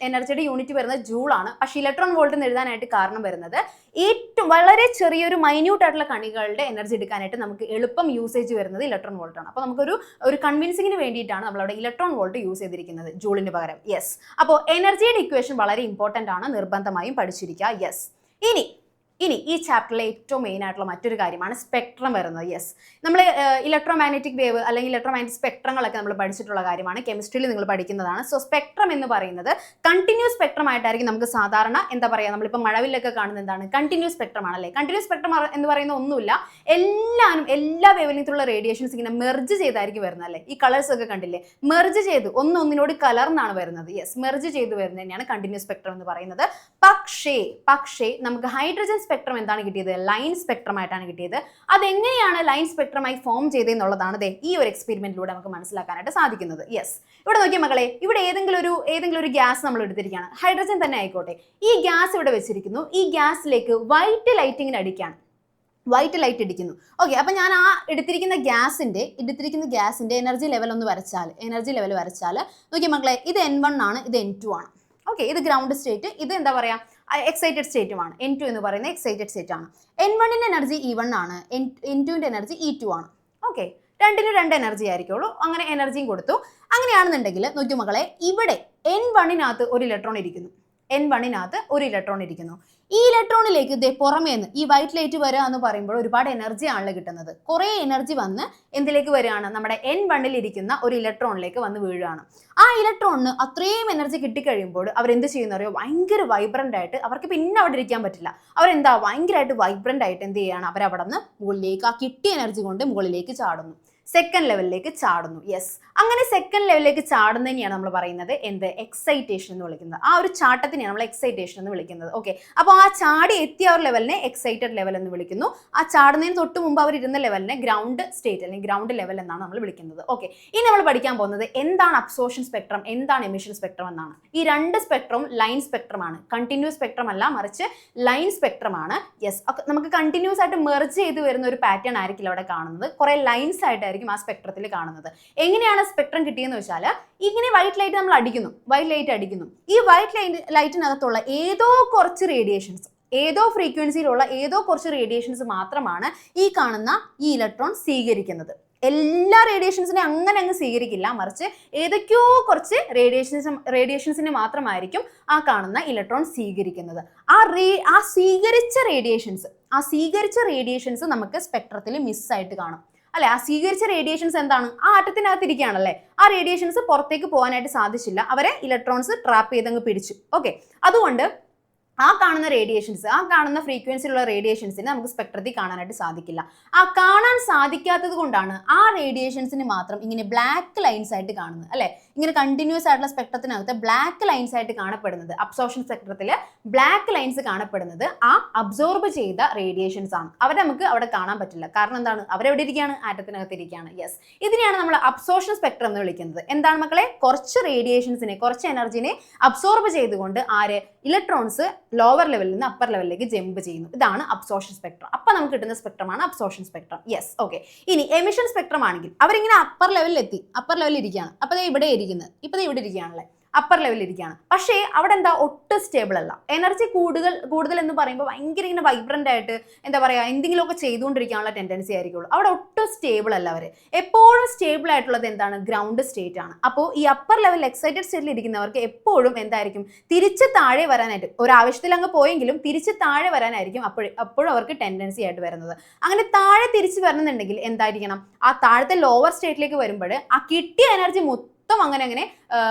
എനർജിയുടെ യൂണിറ്റ് വരുന്നത് ജൂൾ ആണ്. പക്ഷെ ഇലക്ട്രോൺ വോൾട്ട് എന്ന് എഴുതാനായിട്ട് കാരണം വരുന്നത് ഏറ്റവും വളരെ ചെറിയൊരു മൈന്യൂട്ട് ആയിട്ടുള്ള കണികളുടെ എനർജി എടുക്കാനായിട്ട് നമുക്ക് എളുപ്പം യൂസേജ് വരുന്നത് ഇലക്ട്രോൺ വോൾട്ട് ആണ്. അപ്പോൾ നമുക്കൊരു കൺവിൻസിങ്ങിന് വേണ്ടിയിട്ടാണ് നമ്മളവിടെ ഇലക്ട്രോൺ വോൾട്ട് യൂസ് ചെയ്തിരിക്കുന്നത് ജൂളിന് പകരം. യെസ്, അപ്പോൾ എനർജിയുടെ ഇക്വേഷൻ വളരെ ഇമ്പോർട്ടന്റ് ആണ്, നിർബന്ധമായും പഠിച്ചിരിക്കുക. യെസ്, ഇനി ഈ ചാപ്റ്ററിലെ ഏറ്റവും മെയിൻ ആയിട്ടുള്ള മറ്റൊരു കാര്യമാണ് സ്പെക്ട്രം വരുന്നത്. യെസ്, നമ്മൾ ഇലക്ട്രോമാഗ്നറ്റിക് വേവ് അല്ലെങ്കിൽ ഇലക്ട്രോമാഗ്നറ്റിക് സ്പെക്ട്രങ്ങളൊക്കെ നമ്മൾ പഠിച്ചിട്ടുള്ള കാര്യമാണ്, കെമിസ്ട്രിയിൽ നിങ്ങൾ പഠിക്കുന്നതാണ്. സോ സ്പെക്ട്രം എന്ന് പറയുന്നത് കണ്ടിന്യൂസ് സ്പെക്ട്രം ആയിട്ടായിരിക്കും നമുക്ക് സാധാരണ എന്താ പറയുക, നമ്മളിപ്പോൾ മഴവിലൊക്കെ കാണുന്ന എന്താണ്? കണ്ടിന്യൂസ് സ്പെക്ട്രം ആണല്ലേ. കണ്ടിന്യൂസ് സ്പെക്ട്രം എന്ന് പറയുന്ന ഒന്നുമില്ല, എല്ലാ വേവ് ലെങ്ത്തുള്ള റേഡിയേഷൻസ് ഇങ്ങനെ മെർജ് ചെയ്തായിരിക്കും വരുന്നത് അല്ലേ. ഈ കളേഴ്സ് ഒക്കെ കണ്ടില്ലേ, മെർജ് ചെയ്ത് ഒന്നിനോട് കലർന്നാണ് വരുന്നത്. യെസ്, മെർജ് ചെയ്ത് വരുന്നത് തന്നെയാണ് കണ്ടിന്യൂസ് സ്പെക്ട്രം എന്ന് പറയുന്നത്. പക്ഷേ നമുക്ക് ഹൈഡ്രജൻ സ്പെക്ട്രം എന്താണ് കിട്ടിയത്? ലൈൻ സ്പെക്ട്രം ആയിട്ടാണ് കിട്ടിയത്. അതെങ്ങനെയാണ് ലൈൻ സ്പെക്ട്രമായി ഫോം ചെയ്തതെന്നുള്ളതാണ് ഈ ഒരു എക്സ്പെരിമെന്റിലൂടെ നമുക്ക് മനസ്സിലാക്കാനായിട്ട് സാധിക്കുന്നത്. യെസ്, ഇവിടെ നോക്കിയ മക്കളെ, ഇവിടെ ഏതെങ്കിലും ഒരു ഗ്യാസ് നമ്മൾ എടുത്തിരിക്കുകയാണ്, ഹൈഡ്രജൻ തന്നെ ആയിക്കോട്ടെ. ഈ ഗ്യാസ് ഇവിടെ വെച്ചിരിക്കുന്നു. ഈ ഗ്യാസിലേക്ക് വൈറ്റ് ലൈറ്റിങ്ങിന് അടിക്കുകയാണ്, വൈറ്റ് ലൈറ്റ് ഇടിക്കുന്നു. ഓക്കെ, അപ്പൊ ഞാൻ ആ എടുത്തിരിക്കുന്ന ഗ്യാസിന്റെ എനർജി ലെവൽ ഒന്ന് വരച്ചാൽ നോക്കിയ മക്കളെ, ഇത് N1 ആണ്, ഇത് N2 ആണ്. ഓക്കെ, ഇത് ഗ്രൗണ്ട് സ്റ്റേറ്റ്, ഇത് എന്താ പറയാ എക്സൈറ്റഡ് സ്റ്റേറ്റുമാണ്. N2 എന്ന് പറയുന്ന എക്സൈറ്റഡ് സ്റ്റേറ്റ് ആണ്. N1ന്റെ എനർജി E1 ആണ്, N2ന്റെ എനർജി E2 ആണ്. ഓക്കെ, രണ്ടിനും 2 എനർജി ആയിരിക്കുള്ളൂ. അങ്ങനെ എനർജിയും കൊടുത്തു. അങ്ങനെയാണെന്നുണ്ടെങ്കിൽ നോക്കൂ മക്കളെ, ഇവിടെ N1നകത്ത് ഒരു ഇലക്ട്രോൺ ഇരിക്കുന്നു. ഈ ഇലക്ട്രോണിലേക്ക് പുറമേന്ന് ഈ വൈറ്റ് ലൈറ്റ് വരിക എന്ന് പറയുമ്പോൾ ഒരുപാട് എനർജി ആണല്ലോ കിട്ടുന്നത്. കുറേ എനർജി വന്ന് എന്തിലേക്ക് വരികയാണ്? നമ്മുടെ N1 ഇരിക്കുന്ന ഒരു ഇലക്ട്രോണിലേക്ക് വന്ന് വീഴുകയാണ്. ആ ഇലക്ട്രോണിന് അത്രയും എനർജി കിട്ടിക്കഴിയുമ്പോൾ അവരെന്ത് ചെയ്യുന്നറിയോ? ഭയങ്കര വൈബ്രന്റ് ആയിട്ട്, അവർക്ക് പിന്നെ അവിടെ ഇരിക്കാൻ പറ്റില്ല. ഭയങ്കരമായിട്ട് വൈബ്രന്റ് ആയിട്ട് എന്ത് ചെയ്യാണ്? അവരവിടെ നിന്ന് മുകളിലേക്ക് ആ കിട്ടിയ എനർജി കൊണ്ട് മുകളിലേക്ക് ചാടുന്നു. സെക്കൻഡ് ലെവലിലേക്ക് ചാടുന്നു. യെസ്, അങ്ങനെ സെക്കൻഡ് ലെവലിലേക്ക് ചാടുന്നതിനെയാണ് നമ്മൾ പറയുന്നത് എന്ത്, എക്സൈറ്റേഷൻ എന്ന് വിളിക്കുന്നത്. ആ ഒരു ചാട്ടത്തിനെയാണ് നമ്മൾ എക്സൈറ്റേഷൻ എന്ന് വിളിക്കുന്നത്. ഓക്കെ, അപ്പോൾ ആ ചാടി എത്തിയ ഒരു ലെവലിനെ എക്സൈറ്റഡ് ലെവൽ എന്ന് വിളിക്കുന്നു. ആ ചാടുന്നതിന് തൊട്ട് മുമ്പ് അവർ ഇരുന്ന ലെവലിനെ ഗ്രൗണ്ട് സ്റ്റേറ്റ് അല്ലെങ്കിൽ ഗ്രൗണ്ട് ലെവൽ എന്നാണ് നമ്മൾ വിളിക്കുന്നത്. ഓക്കെ, ഇനി നമ്മൾ പഠിക്കാൻ പോകുന്നത് എന്താണ് അബ്സോർഷൻ സ്പെക്ട്രം, എന്താണ് എമിഷൻ സ്പെക്ട്രം എന്നാണ്. ഈ രണ്ട് സ്പെക്ട്രവും ലൈൻ സ്പെക്ട്രം ആണ്, കണ്ടിന്യൂസ് സ്പെക്ട്രം അല്ല, മറിച്ച് ലൈൻ സ്പെക്ട്രം ആണ്. യെസ്, നമുക്ക് കണ്ടിന്യൂസ് ആയിട്ട് മെർജ് ചെയ്ത് വരുന്ന ഒരു പാറ്റേൺ ആയിരിക്കില്ല അവിടെ കാണുന്നത്, കുറെ ലൈൻസ് ആയിട്ടായിരിക്കും ആ സ്പെക്ട്രത്തിൽ കാണുന്നത്. എങ്ങനെയാണ് സ്പെക്ട്രം കിട്ടിയെന്ന് വെച്ചാൽ, ഇങ്ങനെ വൈറ്റ് ലൈറ്റ് നമ്മൾ അടിക്കുന്നു, ഈ വൈറ്റ് ലൈറ്റിനകത്തുള്ള ഏതോ കുറച്ച് റേഡിയേഷൻസ്, ഏതോ ഫ്രീക്വൻസിയിലുള്ള ഏതോ കുറച്ച് റേഡിയേഷൻസ് മാത്രമാണ് ഈ കാണുന്ന ഈ ഇലക്ട്രോൺ സ്വീകരിക്കുന്നത്. എല്ലാ റേഡിയേഷൻസിനെ അങ്ങനെ അങ്ങ് സ്വീകരിക്കില്ല, മറിച്ച് ഏതൊക്കെയോ കുറച്ച് റേഡിയേഷൻസിനെ മാത്രമായിരിക്കും ആ കാണുന്ന ഇലക്ട്രോൺ സ്വീകരിക്കുന്നത്. ആ സ്വീകരിച്ച റേഡിയേഷൻസ് നമുക്ക് സ്പെക്ട്രത്തിൽ മിസ്സായിട്ട് കാണും അല്ലെ. ആ സ്വീകരിച്ച റേഡിയേഷൻസ് എന്താണ്, ആ ആറ്റത്തിനകത്ത് ഇരിക്കുകയാണല്ലേ, ആ റേഡിയേഷൻസ് പുറത്തേക്ക് പോകാനായിട്ട് സാധിച്ചില്ല, അവരെ ഇലക്ട്രോൺസ് ട്രാപ്പ് ചെയ്തങ്ങ് പിടിച്ചു. ഓക്കെ, അതുകൊണ്ട് ആ കാണുന്ന റേഡിയേഷൻസ്, ആ കാണുന്ന ഫ്രീക്വൻസിയിലുള്ള റേഡിയേഷൻസിനെ നമുക്ക് സ്പെക്ട്രത്തിൽ കാണാനായിട്ട് സാധിക്കില്ല. ആ കാണാൻ സാധിക്കാത്തത് കൊണ്ടാണ് ആ റേഡിയേഷൻസിന് മാത്രം ഇങ്ങനെ ബ്ലാക്ക് ലൈൻസ് ആയിട്ട് കാണുന്നത് അല്ലെ. ഇങ്ങനെ കണ്ടിന്യൂസ് ആയിട്ടുള്ള സ്പെക്ട്രത്തിനകത്ത് ബ്ലാക്ക് ലൈൻസ് ആയിട്ട് കാണപ്പെടുന്നത്, അബ്സോർപ്ഷൻ സ്പെക്ട്രത്തിൽ ബ്ലാക്ക് ലൈൻസ് കാണപ്പെടുന്നത് ആ അബ്സോർബ് ചെയ്ത റേഡിയേഷൻസ് ആണ്. അവരെ നമുക്ക് അവിടെ കാണാൻ പറ്റില്ല. കാരണം എന്താണ്, അവരെവിടെ ഇരിക്കുകയാണ്, ആറ്റത്തിനകത്ത് ഇരിക്കുകയാണ്. യെസ്, ഇതിനെയാണ് നമ്മൾ അബ്സോർപ്ഷൻ സ്പെക്ട്രം എന്ന് വിളിക്കുന്നത്. എന്താണ് മക്കളെ, കുറച്ച് റേഡിയേഷൻസിനെ, കുറച്ച് എനർജിനെ അബ്സോർബ് ചെയ്തുകൊണ്ട് ഇലക്ട്രോൺസ് ലോവർ ലെവലിൽ നിന്ന് അപ്പർ ലെവലിലേക്ക് ജമ്പ് ചെയ്യുന്നു. ഇതാണ് അബ്സോർപ്ഷൻ സ്പെക്ട്രം. അപ്പൊ നമുക്ക് കിട്ടുന്ന സ്പെക്ട്രമാണ് അബ്സോർപ്ഷൻ സ്പെക്ട്രം. Yes, okay. ഇനി എമിഷൻ സ്പെക്ട്രം ആണെങ്കിൽ അവരിങ്ങനെ അപ്പർ ലെവലിൽ ഇരിക്കുകയാണ്. അപ്പൊ ഇവിടെ ഇരിക്കുകയാണല്ലേ, അപ്പർ ലെവലിൽ ഇരിക്കുകയാണ്. പക്ഷേ അവിടെ എന്താ, ഒട്ടും സ്റ്റേബിൾ അല്ല. എനർജി കൂടുതൽ എന്ന് പറയുമ്പോൾ ഭയങ്കര ഇങ്ങനെ വൈബ്രന്റ് ആയിട്ട് എന്താ പറയുക, എന്തെങ്കിലുമൊക്കെ ചെയ്തുകൊണ്ടിരിക്കാനുള്ള ടെൻഡൻസി ആയിരിക്കുള്ളൂ. അവിടെ ഒട്ടും സ്റ്റേബിൾ അല്ല. അവർ എപ്പോഴും സ്റ്റേബിൾ ആയിട്ടുള്ളത് എന്താണ്, ഗ്രൗണ്ട് സ്റ്റേറ്റ് ആണ്. അപ്പോൾ ഈ അപ്പർ ലെവൽ എക്സൈറ്റഡ് സ്റ്റേറ്റിൽ ഇരിക്കുന്നവർക്ക് എപ്പോഴും എന്തായിരിക്കും, തിരിച്ച് താഴെ വരാനായിട്ട്, ഒരു ആവശ്യത്തിൽ അങ്ങ് പോയെങ്കിലും തിരിച്ച് താഴെ വരാനായിരിക്കും അപ്പോഴും അവർക്ക് ടെൻഡൻസി ആയിട്ട് വരുന്നത്. അങ്ങനെ താഴെ തിരിച്ച് വരണമെന്നുണ്ടെങ്കിൽ എന്തായിരിക്കണം, ആ താഴത്തെ ലോവർ സ്റ്റേറ്റിലേക്ക് വരുമ്പോൾ ആ കിട്ടിയ എനർജി അങ്ങനെ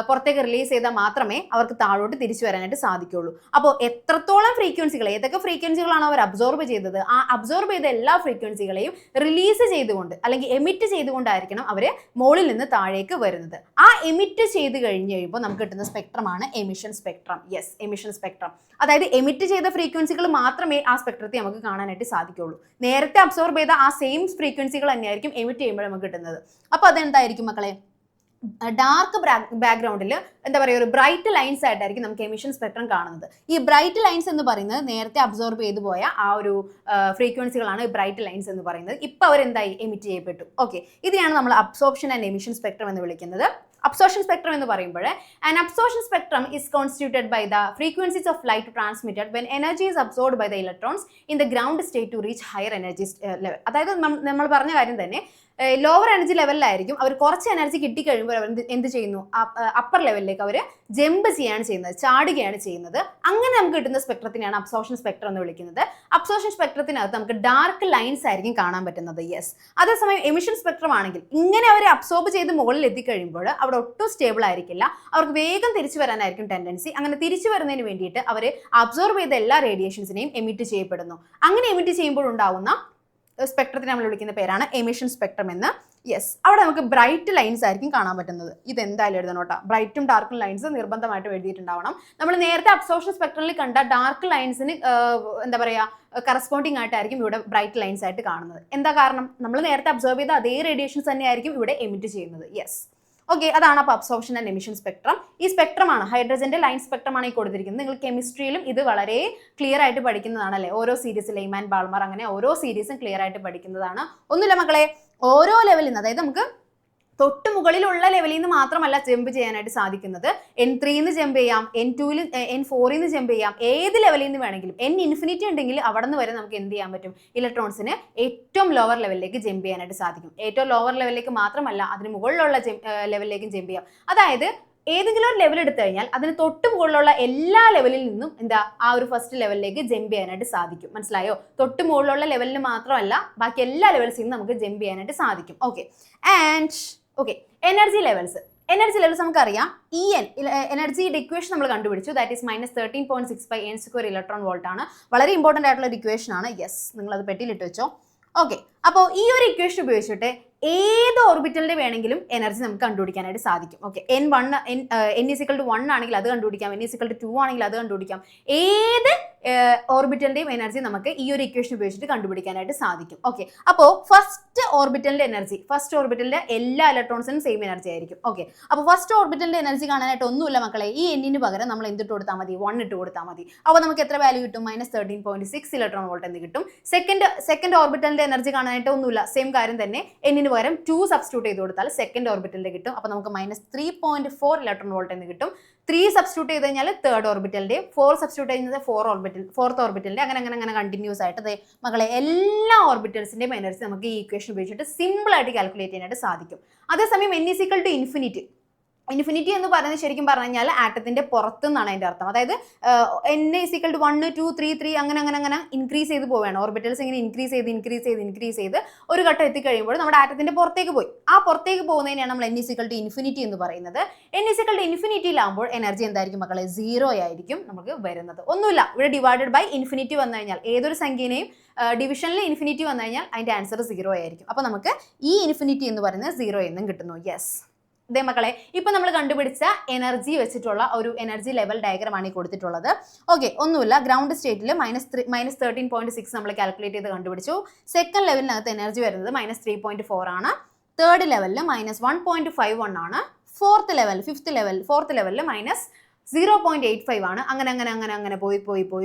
പുറത്തേക്ക് റിലീസ് ചെയ്താൽ മാത്രമേ അവർക്ക് താഴോട്ട് തിരിച്ചു വരാനായിട്ട് സാധിക്കുള്ളൂ. അപ്പോൾ എത്രത്തോളം ഫ്രീക്വൻസികൾ, ഏതൊക്കെ ഫ്രീക്വൻസികളാണ് അവർ അബ്സോർബ് ചെയ്തത്, ആ അബ്സോർബ് ചെയ്ത എല്ലാ ഫ്രീക്വൻസികളെയും റിലീസ് ചെയ്തുകൊണ്ട് അല്ലെങ്കിൽ എമിറ്റ് ചെയ്തുകൊണ്ടായിരിക്കണം അവർ മുകളിൽ നിന്ന് താഴേക്ക് വരുന്നത്. ആ എമിറ്റ് ചെയ്ത് കഴിയുമ്പോൾ നമുക്ക് കിട്ടുന്ന സ്പെക്ട്രമാണ് emission spectrum. Yes, emission spectrum. അതായത് എമിറ്റ് ചെയ്ത ഫ്രീക്വൻസികൾ മാത്രമേ ആ സ്പെക്ട്രത്തിൽ നമുക്ക് കാണാനായിട്ട് സാധിക്കുള്ളൂ. നേരത്തെ അബ്സോർബ് ചെയ്ത ആ സെയിം ഫ്രീക്വൻസികൾ തന്നെയായിരിക്കും എമിറ്റ് ചെയ്യുമ്പോൾ നമുക്ക് കിട്ടുന്നത്. അപ്പോൾ അതെന്തായിരിക്കും മക്കളെ, ഡാർക്ക് ബാക്ക്ഗ്രൗണ്ടിൽ എന്താ പറയുക, ഒരു ബ്രൈറ്റ് ലൈൻസ് ആയിട്ടായിരിക്കും നമുക്ക് എമിഷൻ സ്പെക്ട്രം കാണുന്നത്. ഈ ബ്രൈറ്റ് ലൈൻസ് എന്ന് പറയുന്നത് നേരത്തെ അബ്സോർബ് ചെയ്തു പോയ ആ ഒരു ഫ്രീക്വൻസികളാണ് ബ്രൈറ്റ് ലൈൻസ് എന്ന് പറയുന്നത്. ഇപ്പൊ അവരെന്തായി, എമിറ്റ് ചെയ്യപ്പെട്ടു. ഓക്കെ, ഇതിനെയാണ് നമ്മൾ അബ്സോർപ്ഷൻ ആൻഡ് എമിഷൻ സ്പെക്ട്രം എന്ന് വിളിക്കുന്നത്. Absorption spectrum എന്ന് പറയുമ്പോൾ an absorption spectrum is constituted by the frequencies of light transmitted when energy is absorbed by the electrons in the ground state to reach higher energy level. അതായത് നമ്മൾ പറഞ്ഞ കാര്യം തന്നെ, lower energy ലെവലിലായിരിക്കും അവർ കുറച്ച് energy കിട്ടിക്കഴിയുമ്പോൾ അവർ എന്ത് ചെയ്യുന്നു, അപ്പർ ലെവലിലേക്ക് അവർ jump ചെയ്യാണ് ചെയ്യുന്നത്, ചാടുകയാണ് ചെയ്യുന്നത്. അങ്ങനെ നമുക്ക് കിട്ടുന്ന സ്പെക്ട്രത്തിനെയാണ് അബ്സോർപ്ഷൻ സ്പെക്ട്രം എന്ന് വിളിക്കുന്നത്. അബ്സോർപ്ഷൻ സ്പെക്ട്രത്തിനകത്ത് നമുക്ക് ഡാർക്ക് ലൈൻസ് ആയിരിക്കും കാണാൻ പറ്റുന്നത്. യെസ്, അതേസമയം എമിഷൻ സ്പെക്ട്രം ആണെങ്കിൽ ഇങ്ങനെ അവർ അബ്സോർബ് ചെയ്ത് മുകളിൽ എത്തിക്കഴിയുമ്പോൾ അവിടെ ഒട്ടും സ്റ്റേബിൾ ആയിരിക്കില്ല, അവർക്ക് വേഗം തിരിച്ചു വരാനായിരിക്കും ടെൻഡൻസി. അങ്ങനെ തിരിച്ചു വരുന്നതിന് വേണ്ടിയിട്ട് അവർ അബ്സോർബ് ചെയ്ത എല്ലാ റേഡിയേഷൻസിനെയും എമിറ്റ് ചെയ്യപ്പെടുന്നു. അങ്ങനെ എമിറ്റ് ചെയ്യുമ്പോൾ ഉണ്ടാവുന്ന സ്പെക്ട്രത്തിനെ നമ്മൾ വിളിക്കുന്ന പേരാണ് എമിഷൻ സ്പെക്ട്രം എന്ന്. യെസ്, അവിടെ നമുക്ക് ബ്രൈറ്റ് ലൈൻസ് ആയിരിക്കും കാണാൻ പറ്റുന്നത്. ഇത് എന്തായാലും എഴുതണം കേട്ടോ, ബ്രൈറ്റും ഡാർക്കും ലൈൻസ് നിർബന്ധമായിട്ടും എഴുതിയിട്ടുണ്ടാവണം. നമ്മൾ നേരത്തെ അബ്സോർപ്ഷൻ സ്പെക്ട്രത്തിൽ കണ്ട ഡാർക്ക് ലൈൻസിന് എന്താ പറയുക, കറസ്പോണ്ടിങ് ആയിട്ടായിരിക്കും ഇവിടെ ബ്രൈറ്റ് ലൈൻസ് ആയിട്ട് കാണുന്നത്. എന്താ കാരണം, നമ്മൾ നേരത്തെ അബ്സോർബ് ചെയ്ത അതേ റേഡിയേഷൻസ് തന്നെയായിരിക്കും ഇവിടെ എമിറ്റ് ചെയ്യുന്നത്. യെസ്, ഓക്കെ, അതാണ് അപ്പോൾ അബ്സോർപ്ഷൻ ആൻഡ് എമിഷൻ സ്പെക്ട്രം. ഈ സ്പെക്ട്രമാണ് ഹൈഡ്രജന്റെ ലൈൻ സ്പെക്ട്രമാണ് ഈ കൊടുത്തിരിക്കുന്നത്. നിങ്ങൾ കെമിസ്ട്രിയിലും ഇത് വളരെ ക്ലിയർ ആയിട്ട് പഠിക്കുന്നതാണല്ലേ, ഓരോ സീരീസ് ലൈമാൻ ബാൾമർ അങ്ങനെ ഓരോ സീരീസും ക്ലിയർ ആയിട്ട് പഠിക്കുന്നതാണ്. ഒന്നുമില്ല മക്കളെ, ഓരോ ലെവലിൽ നിന്ന്, അതായത് നമുക്ക് തൊട്ട് മുകളിലുള്ള ലെവലിൽ നിന്ന് മാത്രമല്ല ജമ്പ് ചെയ്യാനായിട്ട് സാധിക്കുന്നത്. N3 ജമ്പ് ചെയ്യാം, N2 N4 ജമ്പ് ചെയ്യാം, ഏത് ലെവലിൽ നിന്ന് വേണമെങ്കിലും. N ഇൻഫിനിറ്റി ഉണ്ടെങ്കിൽ അവിടെ നിന്ന് വരെ നമുക്ക് എന്ത് ചെയ്യാൻ പറ്റും, ഇലക്ട്രോൺസിന് ഏറ്റവും ലോവർ ലെവലിലേക്ക് ജമ്പ് ചെയ്യാനായിട്ട് സാധിക്കും. ഏറ്റവും ലോവർ ലെവലിലേക്ക് മാത്രമല്ല, അതിന് മുകളിലുള്ള ലെവലിലേക്കും ജമ്പ് ചെയ്യാം. അതായത് ഏതെങ്കിലും ഒരു ലെവൽ എടുത്തു കഴിഞ്ഞാൽ അതിന് തൊട്ട് മുകളിലുള്ള എല്ലാ ലെവലിൽ നിന്നും എന്താ ആ ഒരു ഫസ്റ്റ് ലെവലിലേക്ക് ജമ്പ് ചെയ്യാനായിട്ട് സാധിക്കും. മനസ്സിലായോ? തൊട്ട് മുകളിലുള്ള ലെവലിൽ മാത്രമല്ല ബാക്കി എല്ലാ ലെവൽസിൽ നിന്നും നമുക്ക് ജമ്പ് ചെയ്യാനായിട്ട് സാധിക്കും. Okay, and okay, energy levels നമുക്കറിയാം. എനർജിയുടെ ഇക്വേഷൻ നമ്മൾ കണ്ടുപിടിച്ചു. That is -13.65 n² electron volt ആണ്. വളരെ ഇമ്പോർട്ടൻ്റ് ആയിട്ടുള്ള ഒരു ഇക്വേഷൻ ആണ്. യെസ്, നിങ്ങൾ അത് പെട്ടിയിലിട്ട് വെച്ചോ. ഓക്കെ, അപ്പോൾ ഈ ഒരു ഇക്വേഷൻ ഉപയോഗിച്ചിട്ട് ഏത് ഓർബിറ്റലിന്റെ വേണമെങ്കിലും എനർജി നമുക്ക് കണ്ടുപിടിക്കാനായിട്ട് സാധിക്കും. Okay, n is equal to 1 ആണെങ്കിൽ അത് കണ്ടുപിടിക്കാം, n ഈസ് ഈക്വൽ ടു 2 ആണെങ്കിൽ അത് കണ്ടുപിടിക്കാം. ഏത് ഓർബിറ്റലിന്റെയും എനർജി നമുക്ക് ഈ ഒരു ഇക്വേഷൻ ഉപയോഗിച്ചിട്ട് കണ്ടുപിടിക്കാനായിട്ട് സാധിക്കും. ഓക്കെ, അപ്പോൾ ഫസ്റ്റ് ഓർബിറ്റലിന്റെ എനർജി, ഫസ്റ്റ് ഓർബിറ്റലിന്റെ എല്ലാ ഇലക്ട്രോൺസിനും സെയിം എനർജി ആയിരിക്കും. ഓക്കെ, അപ്പോൾ ഫസ്റ്റ് ഓർബിറ്റലിന്റെ എനർജി കാണാനായിട്ട് ഒന്നുമില്ല മക്കളെ, ഈ എന്നിന് പകരം നമ്മൾ എന്തിട്ട് കൊടുത്താൽ മതി, 1 ഇട്ട് കൊടുത്താൽ മതി. അപ്പോൾ നമുക്ക് എത്ര വാല്യൂ കിട്ടും, -13.6 ഇലക്ട്രോൺ വോൾട്ട് എന്ന് കിട്ടും. സെക്കൻഡ് ഓർബിറ്റലിന്റെ എനർജി കാണാനായിട്ട് ഒന്നുമില്ല, സെയിം കാര്യം തന്നെ, എന്നിന് പകരം 2 സബ്സ്റ്റിറ്റ്യൂട്ട് ചെയ്ത് കൊടുത്താൽ സെക്കൻഡ് ഓർബിറ്റലിന്റെ കിട്ടും. അപ്പോൾ നമുക്ക് -3.4 ഇലക്ട്രോൺ വോൾട്ട് എന്ന് കിട്ടും. 3 സബ്സ്റ്റിറ്റ്യൂട്ട് ചെയ്ത് കഴിഞ്ഞാൽ തേർഡ് ഓർബിറ്റലിന്റെ, 4 സബ്സ്റ്റിറ്റ്യൂട്ട് ചെയ്യുന്നത് ഫോർത്ത് ഓർബിറ്റലിന്റെ, അങ്ങനെ കണ്ടിന്യൂസ് ആയിട്ട് മക്കളെ എല്ലാ ഓർബിറ്റൽസിന്റെയും എനർജി നമുക്ക് ഈ ഇക്വേഷൻ ഉപയോഗിച്ചിട്ട് സിമ്പിൾ ആയിട്ട് കാൽക്കുലേറ്റ് ചെയ്യാനായിട്ട് സാധിക്കും. അതേസമയം n is equal to infinity, infinity എന്ന് പറയുന്നത് ശരിക്കും പറഞ്ഞു കഴിഞ്ഞാൽ ആറ്റത്തിന്റെ പുറത്ത് നിന്നാണ് അതിന്റെ അർത്ഥം. അതായത് n ഈസ് ഈക്വൽ ടു 1 2 3 3 അങ്ങനെ ഇൻക്രീസ് ചെയ്ത് പോവുകയാണ്. ഓർബിറ്റൽസ് ഇങ്ങനെ ഇൻക്രീസ് ചെയ്ത് ഒരു ഘട്ടം എത്തിക്കഴിയുമ്പോൾ നമ്മുടെ ആറ്റത്തിന്റെ പുറത്തേക്ക് പോയി. ആ പുറത്തേക്ക് പോകുന്നതിനാണ് നമ്മൾ n is equal to infinity എന്ന് പറയുന്നത്. n ഈസ് ഈക്വൽ ടു ഇൻഫിനിറ്റിയിലാകുമ്പോൾ എനർജി എന്തായിരിക്കും മക്കളെ, 0 ആയിരിക്കും നമുക്ക് വരുന്നത്. ഒന്നുമില്ല, ഇവിടെ ഡിവൈഡഡ് ബൈ ഇൻഫിനിറ്റി വന്നു കഴിഞ്ഞാൽ ഏതൊരു സംഖ്യനെയും ഡിവിഷനിൽ ഇൻഫിനിറ്റി വന്നു കഴിഞ്ഞാൽ അതിന്റെ ആൻസർ 0 ആയിരിക്കും. അപ്പോൾ നമുക്ക് ഈ ഇൻഫിനിറ്റി എന്ന് പറയുന്നത് 0 എന്നും കിട്ടുന്നു. യെസ്, ഇതേ മക്കളെ, ഇപ്പൊ നമ്മൾ കണ്ടുപിടിച്ച എനർജി വെച്ചിട്ടുള്ള ഒരു എനർജി ലെവൽ ഡയഗ്രാം ആണ് ഈ കൊടുത്തിട്ടുള്ളത്. ഓക്കെ, ഒന്നുമില്ല, ഗ്രൗണ്ട് സ്റ്റേറ്റിൽ -13.6 നമ്മൾ കാൽക്കുലേറ്റ് ചെയ്ത് കണ്ടുപിടിച്ചു. സെക്കൻഡ് ലെവലിനകത്ത് എനർജി വരുന്നത് -3.4 ആണ്. തേർഡ് ലെവലിൽ -1.51 ആണ്. ഫോർത്ത് ലെവലിൽ -0.85 ആണ്. അങ്ങനെ പോയി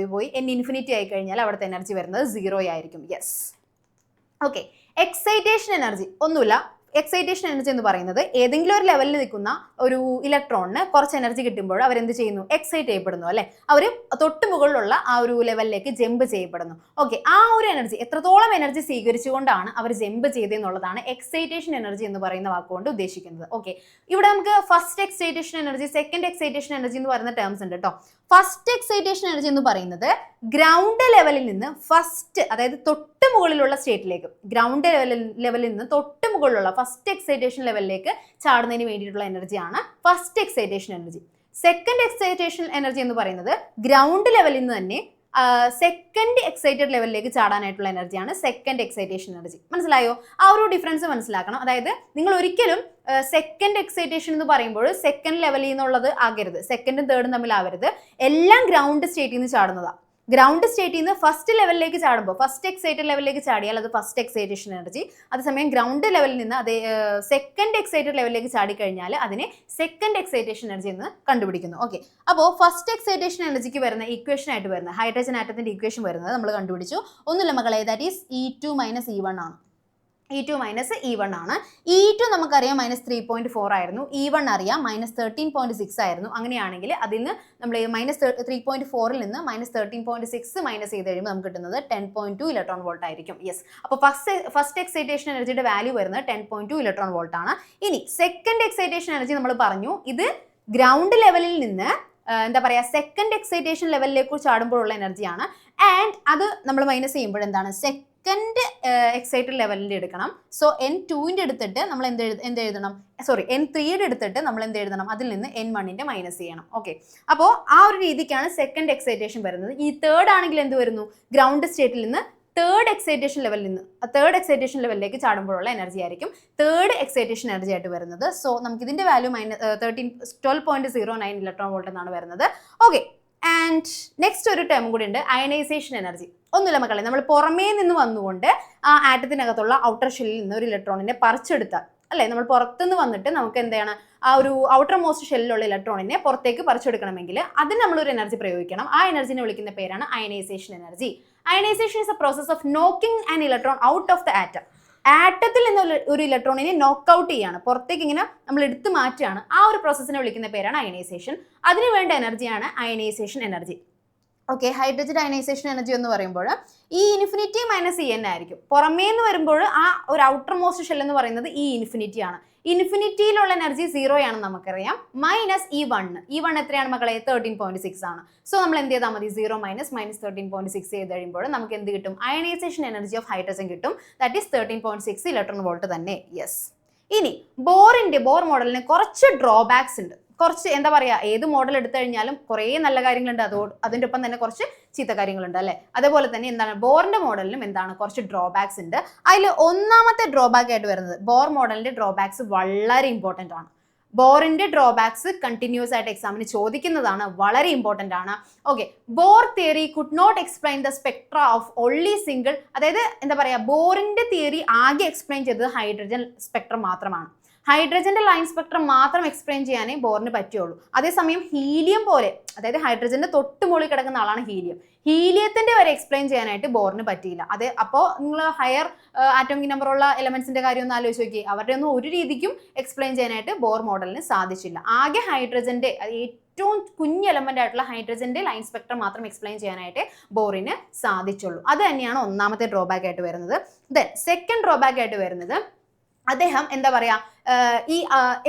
n ഇൻഫിനിറ്റി ആയി കഴിഞ്ഞാൽ അവിടുത്തെ എനർജി വരുന്നത് 0 ആയിരിക്കും. Yes, okay. എക്സൈറ്റേഷൻ എനർജി ഒന്നുമില്ല, എക്സൈറ്റേഷൻ എനർജി എന്ന് പറയുന്നത് ഏതെങ്കിലും ഒരു ലെവലിൽ നിൽക്കുന്ന ഒരു ഇലക്ട്രോണിന് കുറച്ച് എനർജി കിട്ടുമ്പോൾ അവരെന്ത് ചെയ്യുന്നു, എക്സൈറ്റ് ചെയ്യപ്പെടുന്നു അല്ലെ, അവർ തൊട്ട് മുകളിലുള്ള ആ ഒരു ലെവലിലേക്ക് ജമ്പ് ചെയ്യപ്പെടുന്നു. ഓക്കെ, ആ ഒരു എനർജി എത്രത്തോളം എനർജി സ്വീകരിച്ചുകൊണ്ടാണ് അവർ ജമ്പ് ചെയ്തെന്നുള്ളതാണ് എക്സൈറ്റേഷൻ എനർജി എന്ന് പറയുന്ന വാക്കുകൊണ്ട് ഉദ്ദേശിക്കുന്നത്. ഓക്കെ, ഇവിടെ നമുക്ക് first excitation energy, second excitation energy എന്ന് പറയുന്ന ടേംസ് ഉണ്ട് കേട്ടോ. ഫസ്റ്റ് എക്സൈറ്റേഷൻ എനർജി എന്ന് പറയുന്നത് ഗ്രൗണ്ട് ലെവലിൽ നിന്ന് ഫസ്റ്റ്, അതായത് തൊട്ട് മുകളിലുള്ള സ്റ്റേറ്റിലേക്ക്, ഗ്രൗണ്ട് ലെവലിൽ നിന്ന് തൊട്ട് മുകളിലുള്ള ഫസ്റ്റ് എക്സൈറ്റേഷൻ ലെവലിലേക്ക് ചാടുന്നതിന് വേണ്ടിയിട്ടുള്ള എനർജിയാണ് first excitation energy. Second excitation energy എന്ന് പറയുന്നത് ഗ്രൗണ്ട് ലെവലിൽ നിന്ന് തന്നെ സെക്കൻഡ് എക്സൈറ്റഡ് ലെവലിലേക്ക് ചാടാനായിട്ടുള്ള എനർജിയാണ് സെക്കൻഡ് എക്സൈറ്റേഷൻ എനർജി. മനസ്സിലായോ? ആ ഒരു ഡിഫറൻസ് മനസ്സിലാക്കണം. അതായത് നിങ്ങൾ ഒരിക്കലും സെക്കൻഡ് എക്സൈറ്റേഷൻ എന്ന് പറയുമ്പോൾ സെക്കൻഡ് ലെവലിൽ നിന്നുള്ളത് ആകരുത്, സെക്കൻഡും തേർഡും തമ്മിലാവരുത്. എല്ലാം ഗ്രൗണ്ട് സ്റ്റേറ്റിൽ നിന്ന് ചാടുന്നതാണ്. ഗ്രൗണ്ട് സ്റ്റേറ്റിൽ നിന്ന് ഫസ്റ്റ് ലെവലിലേക്ക് ചാടുമ്പോൾ, ഫസ്റ്റ് എക്സൈറ്റഡ് ലെവലിലേക്ക് ചാടിയാൽ അത് ഫസ്റ്റ് എക്സൈറ്റേഷൻ എനർജി. അതേസമയം ഗ്രൗണ്ട് ലെവലിൽ നിന്ന് അതേ സെക്കൻഡ് എക്സൈറ്റഡ് ലെവലിലേക്ക് ചാടിക്കഴിഞ്ഞാൽ അതിനെ സെക്കൻഡ് എക്സൈറ്റേഷൻ എനർജി എന്ന് കണ്ടുപിടിക്കുന്നു. ഓക്കെ, അപ്പോൾ ഫസ്റ്റ് എക്സൈറ്റേഷൻ എനർജിക്ക് വരുന്ന ഇക്വേഷൻ ആയിട്ട് വരുന്ന ഹൈഡ്രജൻ ആറ്റത്തിന്റെ ഇക്വേഷൻ വരുന്നത് നമ്മൾ കണ്ടുപിടിച്ചു. ഒന്നുമില്ല മക്കളെ, ദാറ്റ് ഈസ് E2 - E1 ആണ്. E2 - E1 ആണ്. E2 നമുക്കറിയാം -3.4 ആയിരുന്നു, E1 അറിയാം -13.6 ആയിരുന്നു. അങ്ങനെയാണെങ്കിൽ അതിൽ നിന്ന് നമ്മൾ -3.4ൽ നിന്ന് -13.6 മൈനസ് ചെയ്ത് കഴിയുമ്പോൾ നമുക്ക് കിട്ടുന്നത് 10.2 ഇലക്ട്രോൺ വോൾട്ട് ആയിരിക്കും. യെസ്, അപ്പോൾ ഫസ്റ്റ് എക്സൈറ്റേഷൻ എനർജിയുടെ വാല്യൂ വരുന്നത് 10.2 ഇലക്ട്രോൺ വോൾട്ട് ആണ്. ഇനി സെക്കൻഡ് എക്സൈറ്റേഷൻ എനർജി നമ്മൾ പറഞ്ഞു, ഇത് ഗ്രൗണ്ട് ലെവലിൽ നിന്ന് എന്താ പറയുക സെക്കൻഡ് എക്സൈറ്റേഷൻ ലെവലിലേക്ക് ചാടുമ്പോഴുള്ള എനർജിയാണ്. ആൻഡ് അത് നമ്മൾ മൈനസ് ചെയ്യുമ്പോൾ എന്താണ്, സെക്കൻഡ് എക്സൈറ്റഡ് ലെവലിൻ്റെ എടുക്കണം. സോ N2ൻ്റെ എടുത്തിട്ട് നമ്മൾ എന്ത് എഴുതണം, സോറി N3യുടെ എടുത്തിട്ട് നമ്മൾ എന്ത് എഴുതണം, അതിൽ നിന്ന് N1ൻ്റെ മൈനസ് ചെയ്യണം. ഓക്കെ, അപ്പോൾ ആ ഒരു രീതിക്കാണ് സെക്കൻഡ് എക്സൈറ്റേഷൻ വരുന്നത്. ഈ തേർഡ് ആണെങ്കിൽ എന്ത് വരുന്നു, ഗ്രൗണ്ട് സ്റ്റേറ്റിൽ നിന്ന് തേർഡ് എക്സൈറ്റേഷൻ ലെവലിലേക്ക് ചാടുമ്പോഴുള്ള എനർജി ആയിരിക്കും തേർഡ് എക്സൈറ്റേഷൻ എനർജി ആയിട്ട് വരുന്നത്. സോ നമുക്ക് ഇതിന്റെ വാല്യൂ -12.09 ഇലക്ട്രോൺ വോൾട്ട് എന്നാണ് വരുന്നത്. ഓക്കെ, ആൻഡ് നെക്സ്റ്റ് ഒരു ടേം കൂടി ഉണ്ട്, അയണൈസേഷൻ എനർജി. ഒന്നുമില്ല മക്കളെ, നമ്മൾ പുറമേ നിന്ന് വന്നുകൊണ്ട് ആ ആറ്റത്തിനകത്തുള്ള ഔട്ടർ ഷെല്ലിൽ നിന്ന് ഒരു ഇലക്ട്രോണിനെ പറിച്ചെടുത്താൽ അല്ലേ, നമ്മൾ പുറത്തുനിന്ന് വന്നിട്ട് നമുക്ക് എന്താണ് ആ ഒരു ഔട്ടർ മോസ്റ്റ് ഷെല്ലിലുള്ള ഇലക്ട്രോണിനെ പുറത്തേക്ക് പറിച്ചെടുക്കണമെങ്കിൽ അതിന് നമ്മളൊരു എനർജി പ്രയോഗിക്കണം. ആ എനർജിനെ വിളിക്കുന്ന പേരാണ് ionization energy. Ionization is a process of knocking an electron out of the atom. ആറ്റത്തിൽ നിന്ന് ഒരു ഇലക്ട്രോണിനെ നോക്ക് ഔട്ട് ചെയ്യാണ്, പുറത്തേക്ക് ഇങ്ങനെ നമ്മൾ എടുത്തു മാറ്റുകയാണ്. ആ ഒരു പ്രോസസ്സിനെ വിളിക്കുന്ന പേരാണ് അയണൈസേഷൻ. അതിന് വേണ്ട എനർജിയാണ് ionisation energy. Okay, hydrogen ionisation energy എന്ന് പറയുമ്പോൾ ഈ ഇൻഫിനിറ്റി -En ആയിരിക്കും. പുറമേ നിന്ന് വരുമ്പോൾ ആ ഒരു ഔട്ടർ മോസ്റ്റ് ഷെൽ എന്ന് പറയുന്നത് ഈ ഇൻഫിനിറ്റി ആണ്. ഇൻഫിനിറ്റിയിലുള്ള എനർജി 0 ആണെന്ന് നമുക്കറിയാം. -E1 എത്രയാണ് മക്കളെ, 13.6 ആണ്. സോ നമ്മൾ എന്ത് ചെയ്താൽ മതി, 0 - -13.6 ചെയ്ത് കഴിയുമ്പോൾ നമുക്ക് എന്ത് കിട്ടും, അയണൈസേഷൻ എനർജി ഓഫ് ഹൈഡ്രജൻ കിട്ടും. ദാറ്റ് ഈസ് 13.6 ഇലക്ട്രോൺ വോൾട്ട് തന്നെ. യെസ്, ഇനി ബോർ മോഡലിന് കുറച്ച് ഡ്രോബാക്സ് ഉണ്ട്. കുറച്ച് എന്താ പറയുക, ഏത് മോഡൽ എടുത്തു കഴിഞ്ഞാലും കുറേ നല്ല കാര്യങ്ങളുണ്ട്, അതിൻ്റെ ഒപ്പം തന്നെ കുറച്ച് ചീത്ത കാര്യങ്ങളുണ്ട് അല്ലേ. അതേപോലെ തന്നെ എന്താണ് ബോറിന്റെ മോഡലിനും എന്താണ് കുറച്ച് ഡ്രോബാക്സ് ഉണ്ട്. അതിൽ ഒന്നാമത്തെ ഡ്രോബാക്ക് ആയിട്ട് വരുന്നത് ബോർ മോഡലിന്റെ ഡ്രോബാക്സ് വളരെ ഇമ്പോർട്ടൻ്റ് ആണ്. ബോറിന്റെ ഡ്രോബാക്സ് കണ്ടിന്യൂസ് ആയിട്ട് എക്സാമിന് ചോദിക്കുന്നതാണ്, വളരെ ഇമ്പോർട്ടൻ്റ് ആണ്. Okay, Bohr theory could not explain the spectra of only single, അതായത് എന്താ പറയുക, ബോറിന്റെ തിയറി ആകെ എക്സ്പ്ലെയിൻ ചെയ്തത് ഹൈഡ്രജൻ സ്പെക്ട്രം മാത്രമാണ്. ഹൈഡ്രജന്റെ ലൈൻ സ്പെക്ട്രം മാത്രം എക്സ്പ്ലെയിൻ ചെയ്യാനേ ബോറിന് പറ്റുള്ളൂ. അതേസമയം ഹീലിയം പോലെ, അതായത് ഹൈഡ്രജന്റെ തൊട്ട് മുകളിൽ കിടക്കുന്ന ആളാണ് ഹീലിയം, ഹീലിയത്തിന്റെ വരെ എക്സ്പ്ലെയിൻ ചെയ്യാനായിട്ട് ബോറിന് പറ്റിയില്ല. അതെ, അപ്പോൾ നിങ്ങൾ ഹയർ ആറ്റോമിക് നമ്പർ ഉള്ള എലമെന്റ്സിന്റെ കാര്യം ഒന്ന് ആലോചിച്ച് നോക്കി, അവരുടെ ഒന്നും ഒരു രീതിക്കും എക്സ്പ്ലെയിൻ ചെയ്യാനായിട്ട് ബോർ മോഡലിന് സാധിച്ചില്ല. ആകെ ഹൈഡ്രജന്റെ ഏറ്റവും കുഞ്ഞ് എലമെന്റ് ആയിട്ടുള്ള ഹൈഡ്രജന്റെ ലൈൻ സ്പെക്ട്രം മാത്രം എക്സ്പ്ലെയിൻ ചെയ്യാനായിട്ട് ബോറിന് സാധിച്ചുള്ളൂ. അത് തന്നെയാണ് ഒന്നാമത്തെ ഡ്രോബാക്ക് ആയിട്ട് വരുന്നത്. ദെൻ സെക്കൻഡ് ഡ്രോബാക്ക് ആയിട്ട് വരുന്നത്, അദ്ദേഹം എന്താ പറയാ, ഈ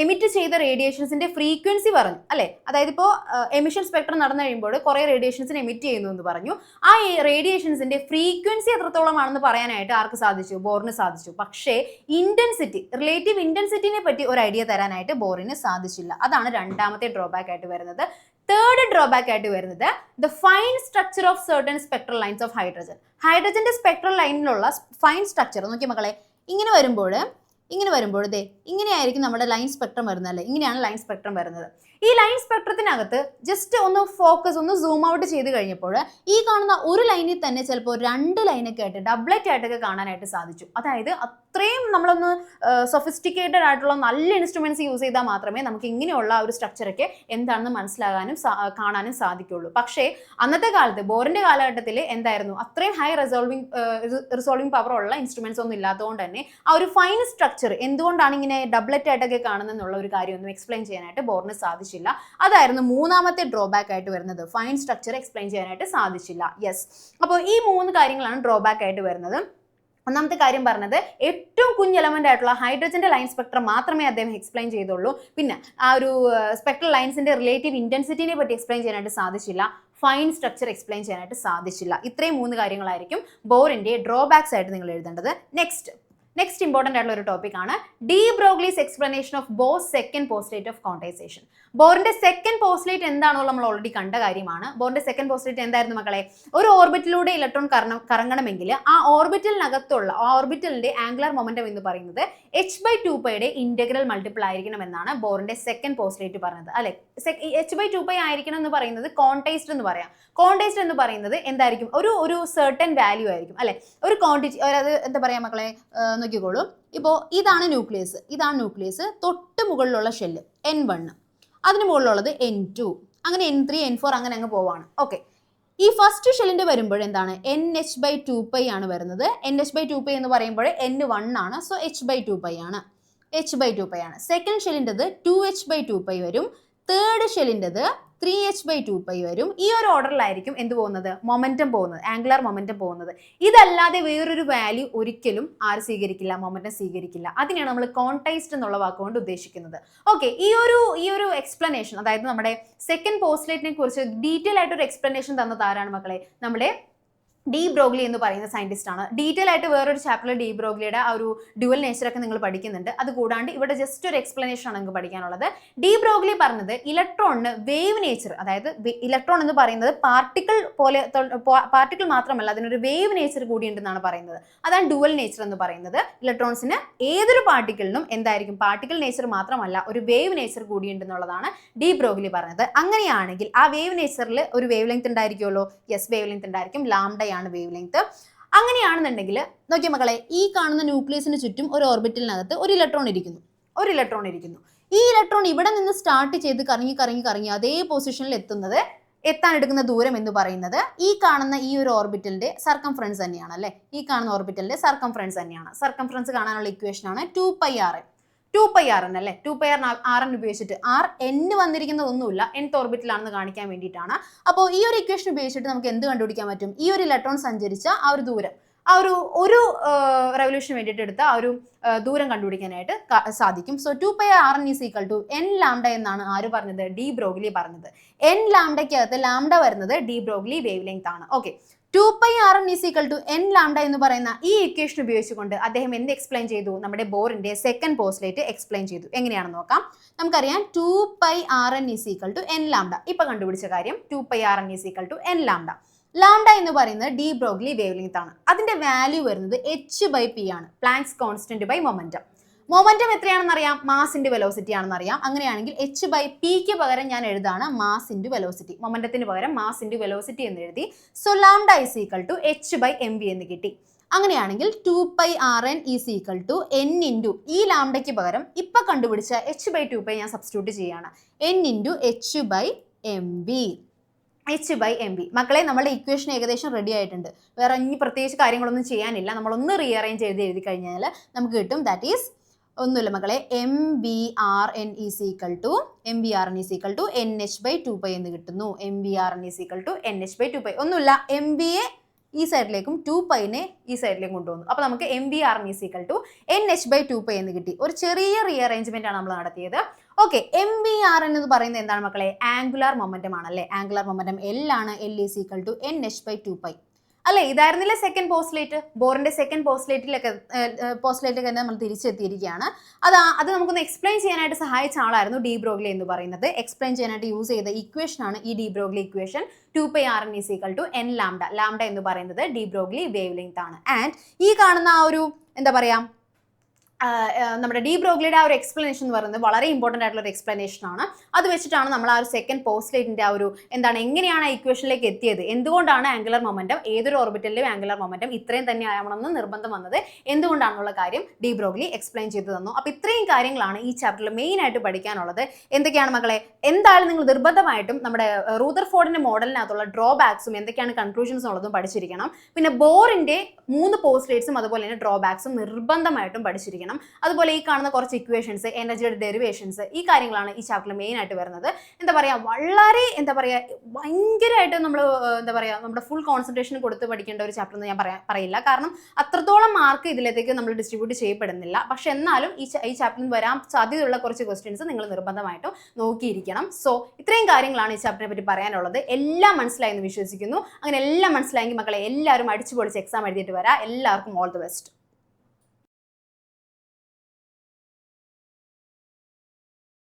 എമിറ്റ് ചെയ്ത റേഡിയേഷൻസിന്റെ ഫ്രീക്വൻസി പറഞ്ഞു അല്ലെ. അതായത് ഇപ്പോൾ എമിഷൻ സ്പെക്ട്രം നടന്നു കഴിയുമ്പോൾ കുറെ റേഡിയേഷൻസിന് എമിറ്റ് ചെയ്യുന്നു എന്ന് പറഞ്ഞു. ആ റേഡിയേഷൻസിന്റെ ഫ്രീക്വൻസി എത്രത്തോളം ആണെന്ന് പറയാനായിട്ട് ആർക്ക് സാധിച്ചു? ബോറിന് സാധിച്ചു. പക്ഷേ ഇന്റൻസിറ്റി, റിലേറ്റീവ് ഇന്റൻസിറ്റിനെ പറ്റി ഒരു ഐഡിയ തരാനായിട്ട് ബോറിന് സാധിച്ചില്ല. അതാണ് രണ്ടാമത്തെ ഡ്രോബാക്ക് ആയിട്ട് വരുന്നത്. തേർഡ് ഡ്രോബാക്ക് ആയിട്ട് വരുന്നത് the fine structure of certain spectral lines of hydrogen. ഹൈഡ്രജന്റെ സ്പെക്ട്രൽ ലൈനിലുള്ള ഫൈൻ സ്ട്രക്ചർ നോക്കി മക്കളെ, ഇങ്ങനെ വരുമ്പോൾ ദേ ഇങ്ങനെയായിരിക്കും നമ്മുടെ ലൈൻ സ്പെക്ട്രം വരുന്നത് അല്ലേ. ഇങ്ങനെയാണ് ലൈൻ സ്പെക്ട്രം വരുന്നത്. ഈ ലൈൻ സ്പെക്ട്രത്തിനകത്ത് ജസ്റ്റ് ഒന്ന് ഫോക്കസ്, ഒന്ന് സൂം ഔട്ട് ചെയ്ത് കഴിഞ്ഞപ്പോൾ ഈ കാണുന്ന ഒരു ലൈനിൽ തന്നെ ചിലപ്പോൾ 2 ലൈനൊക്കെ ആയിട്ട് ഡബ്ലറ്റ് ആയിട്ടൊക്കെ കാണാനായിട്ട് സാധിച്ചു. അതായത് അത്രയും നമ്മളൊന്ന് സൊഫിസ്റ്റിക്കേറ്റഡ് ആയിട്ടുള്ള നല്ല ഇൻസ്ട്രുമെന്റ്സ് യൂസ് ചെയ്താൽ മാത്രമേ നമുക്ക് ഇങ്ങനെയുള്ള ഒരു സ്ട്രക്ചറൊക്കെ എന്താണെന്ന് മനസ്സിലാകാനും കാണാനും സാധിക്കുള്ളൂ. പക്ഷേ അന്നത്തെ കാലത്ത് ബോറിന്റെ കാലഘട്ടത്തിൽ എന്തായിരുന്നു, അത്രയും ഹൈ റിസോൾവിംഗ് പവർ ഉള്ള ഇൻസ്ട്രുമെന്റ്സ് ഒന്നും ഇല്ലാത്തതുകൊണ്ട് തന്നെ ആ ഒരു ഫൈൻ സ്ട്രക്ചർ എന്തുകൊണ്ടാണ് ഇങ്ങനെ ഡബ്ലറ്റ് ആയിട്ടൊക്കെ കാണുന്നുള്ള ഒരു കാര്യമൊന്നും എക്സ്പ്ലെയിൻ ചെയ്യാനായിട്ട് ബോറിന് സാധിച്ചില്ല. അതായിരുന്നു മൂന്നാമത്തെ ഡ്രോബാക്ക് ആയിട്ട് വരുന്നത്. ഫൈൻ സ്ട്രക്ചർ എക്സ്പ്ലെയിൻ ചെയ്യാനായിട്ട് സാധിച്ചില്ല. യെസ്, അപ്പോൾ ഈ 3 കാര്യങ്ങളാണ് ഡ്രോബാക്ക് ആയിട്ട് വരുന്നത്. ഒന്നാമത്തെ കാര്യം പറഞ്ഞത് ഏറ്റവും കുഞ്ഞ് എലമെന്റ് ആയിട്ടുള്ള ഹൈഡ്രജന്റെ ലൈൻ സ്പെക്ട്രം മാത്രമേ അദ്ദേഹം എക്സ്പ്ലെയിൻ ചെയ്തുള്ളൂ. പിന്നെ ആ ഒരു സ്പെക്ട്രൽ ലൈൻസിന്റെ റിലേറ്റീവ് ഇന്റൻസിറ്റിനെ പറ്റി എക്സ്പ്ലെയിൻ ചെയ്യാനായിട്ട് സാധിച്ചില്ല. ഫൈൻ സ്ട്രക്ചർ എക്സ്പ്ലെയിൻ ചെയ്യാനായിട്ട് സാധിച്ചില്ല. ഇത്രയും 3 കാര്യങ്ങളായിരിക്കും ബോറിന്റെ ഡ്രോബാക്സ് ആയിട്ട് നിങ്ങൾ എഴുതേണ്ടത്. നെക്സ്റ്റ് ഇമ്പോർട്ടൻ്റ് ആയിട്ടുള്ള ഒരു ടോപ്പിക് ആണ് de Broglie's explanation of Bohr's second postulate of quantization. ബോറിന്റെ സെക്കൻഡ് പോസ്റ്റ്ലേറ്റ് എന്താണെന്നുള്ള നമ്മൾ ഓൾറെഡി കണ്ട കാര്യമാണ്. ബോറിന്റെ സെക്കൻഡ് പോസ്റ്റ്ലേറ്റ് എന്തായിരുന്നു മക്കളെ? ഒരു ഓർബിറ്റിലൂടെ ഇലക്ട്രോൺ കറങ്ങണമെങ്കിൽ ആ ഓർബിറ്റലിന്റെ ആംഗുലർ മൊമെന്റം എന്ന് പറയുന്നത് h/2πയുടെ ഇന്റഗ്രൽ മൾട്ടിപ്പിൾ ആയിരിക്കണം എന്നാണ് ബോറിന്റെ സെക്കൻഡ് പോസ്റ്റ്ലേറ്റ് പറഞ്ഞത് അല്ലെ. h/2π ആയിരിക്കണം എന്ന് പറയുന്നത് കോണ്ടൈസ്ഡ് എന്ന് പറയാം. കോണ്ടൈസ്ഡ് എന്ന് പറയുന്നത് എന്തായിരിക്കും? ഒരു സർട്ടൻ വാല്യൂ ആയിരിക്കും അല്ലെ, ഒരു ക്വാണ്ടിറ്റി. അത് എന്താ പറയാ മക്കളെ, നോക്കിക്കോളൂ. ഇപ്പോൾ ഇതാണ് ന്യൂക്ലിയസ്, തൊട്ട് മുകളിലുള്ള ഷെല്ല് N1, അതിന് മുകളിലുള്ളത് N2, അങ്ങനെ N3 N4 അങ്ങനെ അങ്ങ് പോവാണ്. ഓക്കെ, ഈ ഫസ്റ്റ് ഷെല്ലിന്റെ വരുമ്പോൾ എന്താണ്? NH/2π ആണ് വരുന്നത്. NH/2π എന്ന് പറയുമ്പോൾ N1 ആണ്, സോ h/2π ആണ്. സെക്കൻഡ് ഷെല്ലിൻ്റെത് 2h/2π വരും. തേർഡ് ഷെല്ലിൻ്റെത് 3h/2π വരും. ഈ ഒരു ഓർഡറിലായിരിക്കും എന്ത് പോകുന്നത്? മൊമെന്റം പോകുന്നത്, ആംഗുലർ മൊമെന്റം പോകുന്നത്. ഇതല്ലാതെ വേറൊരു വാല്യൂ ഒരിക്കലും ആര് സ്വീകരിക്കില്ല? മൊമെന്റം സ്വീകരിക്കില്ല. അതിനെയാണ് നമ്മൾ കോണ്ടൈസ്ഡ് എന്നുള്ള വാക്കുകൊണ്ട് ഉദ്ദേശിക്കുന്നത്. ഓക്കെ, ഈ ഒരു എക്സ്പ്ലനേഷൻ, അതായത് നമ്മുടെ സെക്കൻഡ് പോസ്റ്റ്ലേറ്റിനെ കുറിച്ച് ഡീറ്റെയിൽ ആയിട്ട് ഒരു എക്സ്പ്ലനേഷൻ തന്നത് ആരാണ് മക്കളെ? നമ്മുടെ ഡി ബ്രോഗ്ലി എന്ന് പറയുന്ന സയന്റിസ്റ്റ് ആണ്. ഡീറ്റെയിൽ ആയിട്ട് വേറൊരു ചാപ്റ്ററിൽ ഡി ബ്രോഗ്ലിയുടെ ആ ഒരു ഡ്യുവൽ നേച്ചറൊക്കെ നിങ്ങൾ പഠിക്കുന്നുണ്ട്. അത് കൂടാണ്ട് ഇവിടെ ജസ്റ്റ് ഒരു എക്സ്പ്ലനേഷൻ ആണ് നിങ്ങൾക്ക് പഠിക്കാനുള്ളത്. ഡി ബ്രോഗ്ലി പറഞ്ഞത് ഇലക്ട്രോണിന് വേവ് നേച്ചർ, അതായത് ഇലക്ട്രോൺ എന്ന് പറയുന്നത് പാർട്ടിക്കിൾ മാത്രമല്ല, അതിനൊരു വേവ് നേച്ചർ കൂടി ഉണ്ടെന്നാണ് പറയുന്നത്. അതാണ് ഡ്യുവൽ നേച്ചർ എന്ന് പറയുന്നത്. ഇലക്ട്രോൺസിന് ഏതൊരു പാർട്ടിക്കിളിനും എന്തായിരിക്കും? പാർട്ടിക്കിൾ നേച്ചർ മാത്രമല്ല, ഒരു വേവ് നേച്ചർ കൂടി ഉണ്ടെന്നുള്ളതാണ് ഡി ബ്രോഗ്ലി പറഞ്ഞത്. അങ്ങനെയാണെങ്കിൽ ആ വേവ് നേച്ചറിൽ ഒരു വേവ് ലെങ്ത് ഉണ്ടായിരിക്കുമല്ലോ. യെസ്, വേവ് ലെങ്ത് ഉണ്ടായിരിക്കും. ലാംഡയാണ് വേവ് ലെങ്ത്. അങ്ങനെയാണെന്നുണ്ടെങ്കിൽ നോക്കിയ മക്കളെ, ഈ കാണുന്ന ന്യൂക്ലിയസിന് ചുറ്റും ഒരു ഓർബിറ്റലിനകത്ത് ഒരു ഇലക്ട്രോൺ ഇരിക്കുന്നു. ഈ ഇലക്ട്രോൺ ഇവിടെ നിന്ന് സ്റ്റാർട്ട് ചെയ്ത് കറങ്ങി അതേ പൊസിഷനിൽ എത്താൻ എടുക്കുന്ന ദൂരം എന്ന് പറയുന്നത് ഈ കാണുന്ന ഈ ഒരു ഓർബിറ്റലിന്റെ സർക്കംഫറൻസ് തന്നെയാണ് അല്ലെ. ഈ കാണുന്ന ഓർബിറ്റലിന്റെ സർക്കംഫറൻസ് തന്നെയാണ്. സർക്കംഫറൻസ് കാണാനുള്ള ഇക്വേഷൻ ആണ് 2πRn അല്ലെ. 2πRn ഉപയോഗിച്ചിട്ട് Rn വന്നിരിക്കുന്നതൊന്നുമില്ല, nth ഓർബിറ്റിലാണെന്ന് കാണിക്കാൻ വേണ്ടിയിട്ടാണ്. അപ്പോൾ ഈ ഒരു ഇക്വേഷൻ ഉപയോഗിച്ചിട്ട് നമുക്ക് എന്ത് കണ്ടുപിടിക്കാൻ പറ്റും? ഈ ഒരു ഇലക്ട്രോൺ സഞ്ചരിച്ച ആ ഒരു ദൂരം, ആ ഒരു റെവല്യൂഷന് വേണ്ടിയിട്ട് എടുത്ത ആ ഒരു ദൂരം കണ്ടുപിടിക്കാനായിട്ട് സാധിക്കും. സോ 2πRn = n λ എന്നാണ് ആര് പറഞ്ഞത്? ഡി ബ്രോഗ്ലി പറഞ്ഞത്. n λയ്ക്കകത്ത് ലാംഡ വരുന്നത് ഡി ബ്രോഗ്ലി വേവ് ലെങ്ത് ആണ്. Okay, 2πrn is equal to n lambda എന്ന് പറയുന്ന ഈ ഇക്വേഷൻ ഉപയോഗിച്ചുകൊണ്ട് അദ്ദേഹം എന്ത് എക്സ്പ്ലെയിൻ ചെയ്തു? നമ്മുടെ ബോറിന്റെ സെക്കൻഡ് പോസ്റ്റ്ലേറ്റ് എക്സ്പ്ലെയിൻ ചെയ്തു. എങ്ങനെയാണെന്ന് നോക്കാം. നമുക്കറിയാം 2πrn is equal to n lambda. ഇപ്പൊ കണ്ടുപിടിച്ച കാര്യം 2πrn is equal to n lambda. Lambda എന്ന് പറയുന്നത് ഡി ബ്രോഗ്ലി വേവ് ലെങ്ത് ആണ്. അതിന്റെ വാല്യൂ വരുന്നത് h/p ആണ്, Planck's constant by momentum. Momentum എത്രയാണെന്ന് അറിയാം, മാസ് ഇൻറ്റു വെലോസിറ്റി ആണെന്ന് അറിയാം. അങ്ങനെയാണെങ്കിൽ h/pക്ക് പകരം ഞാൻ എഴുതാണ് മാസ് ഇൻറ്റു വെലോസിറ്റി. മൊമെന്റത്തിന് പകരം മാസ് ഇൻറ്റു വെലോസിറ്റി എന്ന് എഴുതി. So lambda is equal to h/mv എന്ന് കിട്ടി. അങ്ങനെയാണെങ്കിൽ 2πrn is equal to n into ഈ ലാംഡയ്ക്ക് പകരം ഇപ്പൊ കണ്ടുപിടിച്ച h/2π ഞാൻ സബ്സ്റ്റിറ്റ്യൂട്ട് ചെയ്യാണ്. n into h/mv. h/mv. മക്കളെ, നമ്മുടെ ഇക്വേഷൻ ഏകദേശം റെഡി ആയിട്ടുണ്ട്. വേറെ ഇനി പ്രത്യേകിച്ച് കാര്യങ്ങളൊന്നും ചെയ്യാനില്ല. നമ്മളൊന്ന് റീഅറേഞ്ച് എഴുതി കഴിഞ്ഞാൽ നമുക്ക് കിട്ടും. ദാറ്റ് ഈസ് ഒന്നുമില്ല മക്കളെ, MVRN is equal to NH/2π എന്ന് കിട്ടുന്നു. MVRN is equal to NH/2π. ഒന്നുമില്ല, MVയെ ഈ സൈഡിലേക്കും 2πനെ ഈ സൈഡിലേക്കും കൊണ്ടുവന്നു. അപ്പോൾ നമുക്ക് MVRN is equal to NH/2π എന്ന് കിട്ടി. ഒരു ചെറിയ റീഅറേഞ്ച്മെന്റ് ആണ് നമ്മൾ നടത്തിയത്. ഓക്കെ, MVRN എന്ന് പറയുന്നത് എന്താണ് മക്കളെ? ആംഗുലാർ മൊമെന്റം ആണല്ലേ. ആംഗുലാർ മൊമെന്റം L ആണ്. L is equal to NH/2π അല്ലെ. ഇതായിരുന്നില്ല സെക്കൻഡ് പോസ്റ്റ്ലേറ്റ്. ബോറിന്റെ സെക്കൻഡ് പോസ്റ്റ്ലേറ്റിലേക്ക് നമ്മൾ തിരിച്ചെത്തിയിരിക്കുകയാണ്. അത് നമുക്കൊന്ന് എക്സ്പ്ലെയിൻ ചെയ്യാനായിട്ട് സഹായിച്ച ആളായിരുന്നു ഡി ബ്രോഗ്ലി എന്ന് പറയുന്നത്. എക്സ്പ്ലെയിൻ ചെയ്യാനായിട്ട് യൂസ് ചെയ്ത ഇക്വേഷൻ ആണ് ഈ de Broglie equation. 2πrn is equal to n lambda. Lambda എന്ന് പറയുന്നത് ഡി ബ്രോഗ്ലി വേവ് ലെങ്ത് ആണ്. ആൻഡ് ഈ കാണുന്ന ആ ഒരു എന്താ പറയാ, നമ്മുടെ ഡി ബ്രോഗ്ലിയുടെ ആ ഒരു എക്സ്പ്ലനേഷൻ എന്ന് പറയുന്നത് വളരെ ഇമ്പോർട്ടൻ്റ് ആയിട്ടുള്ള ഒരു എക്സ്പ്ലനേഷൻ ആണ്. അത് വെച്ചിട്ടാണ് നമ്മൾ ആ ഒരു സെക്കൻഡ് പോസ്റ്റ്ലേറ്റിന്റെ ആ ഒരു എങ്ങനെയാണ് ആ ഇക്വേഷനിലേക്ക് എത്തിയത്, എന്തുകൊണ്ടാണ് ആംഗുലർ മൊമെന്റം, ഏതൊരു ഓർബിറ്റലിലും ആംഗുലർ മൊമെന്റം ഇത്രയും തന്നെ ആവണമെന്ന് നിർബന്ധം വന്നത് എന്തുകൊണ്ടാണെന്നുള്ള കാര്യം ഡി ബ്രോഗ്ലി എക്സ്പ്ലെയിൻ ചെയ്തു തന്നു. അപ്പോൾ ഇത്രയും കാര്യങ്ങളാണ് ഈ ചാപ്റ്ററിൽ മെയിൻ ആയിട്ട് പഠിക്കാനുള്ളത്. എന്തൊക്കെയാണ് മക്കളെ? എന്തായാലും നിങ്ങൾ നിർബന്ധമായിട്ടും നമ്മുടെ റൂദർഫോർഡിന്റെ മോഡലിനകത്തുള്ള ഡ്രോബാക്സും എന്തൊക്കെയാണ് കൺക്ലൂഷൻസും ഉള്ളതും പഠിച്ചിരിക്കണം. പിന്നെ ബോറിന്റെ 3 പോസ്റ്റ്ലേറ്റ്സും അതുപോലെ തന്നെ ഡ്രോബാക്സും നിർബന്ധമായിട്ടും പഠിച്ചിരിക്കണം. അതുപോലെ ഈ കാണുന്ന കുറച്ച് ഇക്വേഷൻസ്, എനർജിയുടെ ഡെറിവേഷൻസ്, ഈ കാര്യങ്ങളാണ് ഈ ചാപ്റ്ററിൽ മെയിൻ ആയിട്ട് വരുന്നത്. എന്താ പറയാ, വളരെ ഭയങ്കരമായിട്ട് നമ്മൾ നമ്മുടെ ഫുൾ കോൺസെൻട്രേഷൻ കൊടുത്ത് പഠിക്കേണ്ട ഒരു ചാപ്റ്റർ എന്ന് ഞാൻ പറയില്ല. കാരണം അത്രത്തോളം മാർക്ക് ഇതിലേക്ക് നമ്മൾ ഡിസ്ട്രിബ്യൂട്ട് ചെയ്യപ്പെടുന്നില്ല. പക്ഷെ എന്നാലും ഈ ചാപ്റ്ററിൽ വരാൻ സാധ്യതയുള്ള കുറച്ച് ക്വസ്റ്റ്യൻസ് നിങ്ങൾ നിർബന്ധമായിട്ടും നോക്കിയിരിക്കണം. സോ ഇത്രയും കാര്യങ്ങളാണ് ഈ ചാപ്റ്ററിനെ പറ്റി പറയാനുള്ളത്. എല്ലാം മനസ്സിലായെന്ന് വിശ്വസിക്കുന്നു. അങ്ങനെ എല്ലാം മനസ്സിലായെങ്കിൽ മക്കളെ എല്ലാവരും അടിച്ചു പൊളിച്ച് എക്സാം എഴുതിയിട്ട് വരാം. എല്ലാവർക്കും ഓൾ ദി ബെസ്റ്റ്.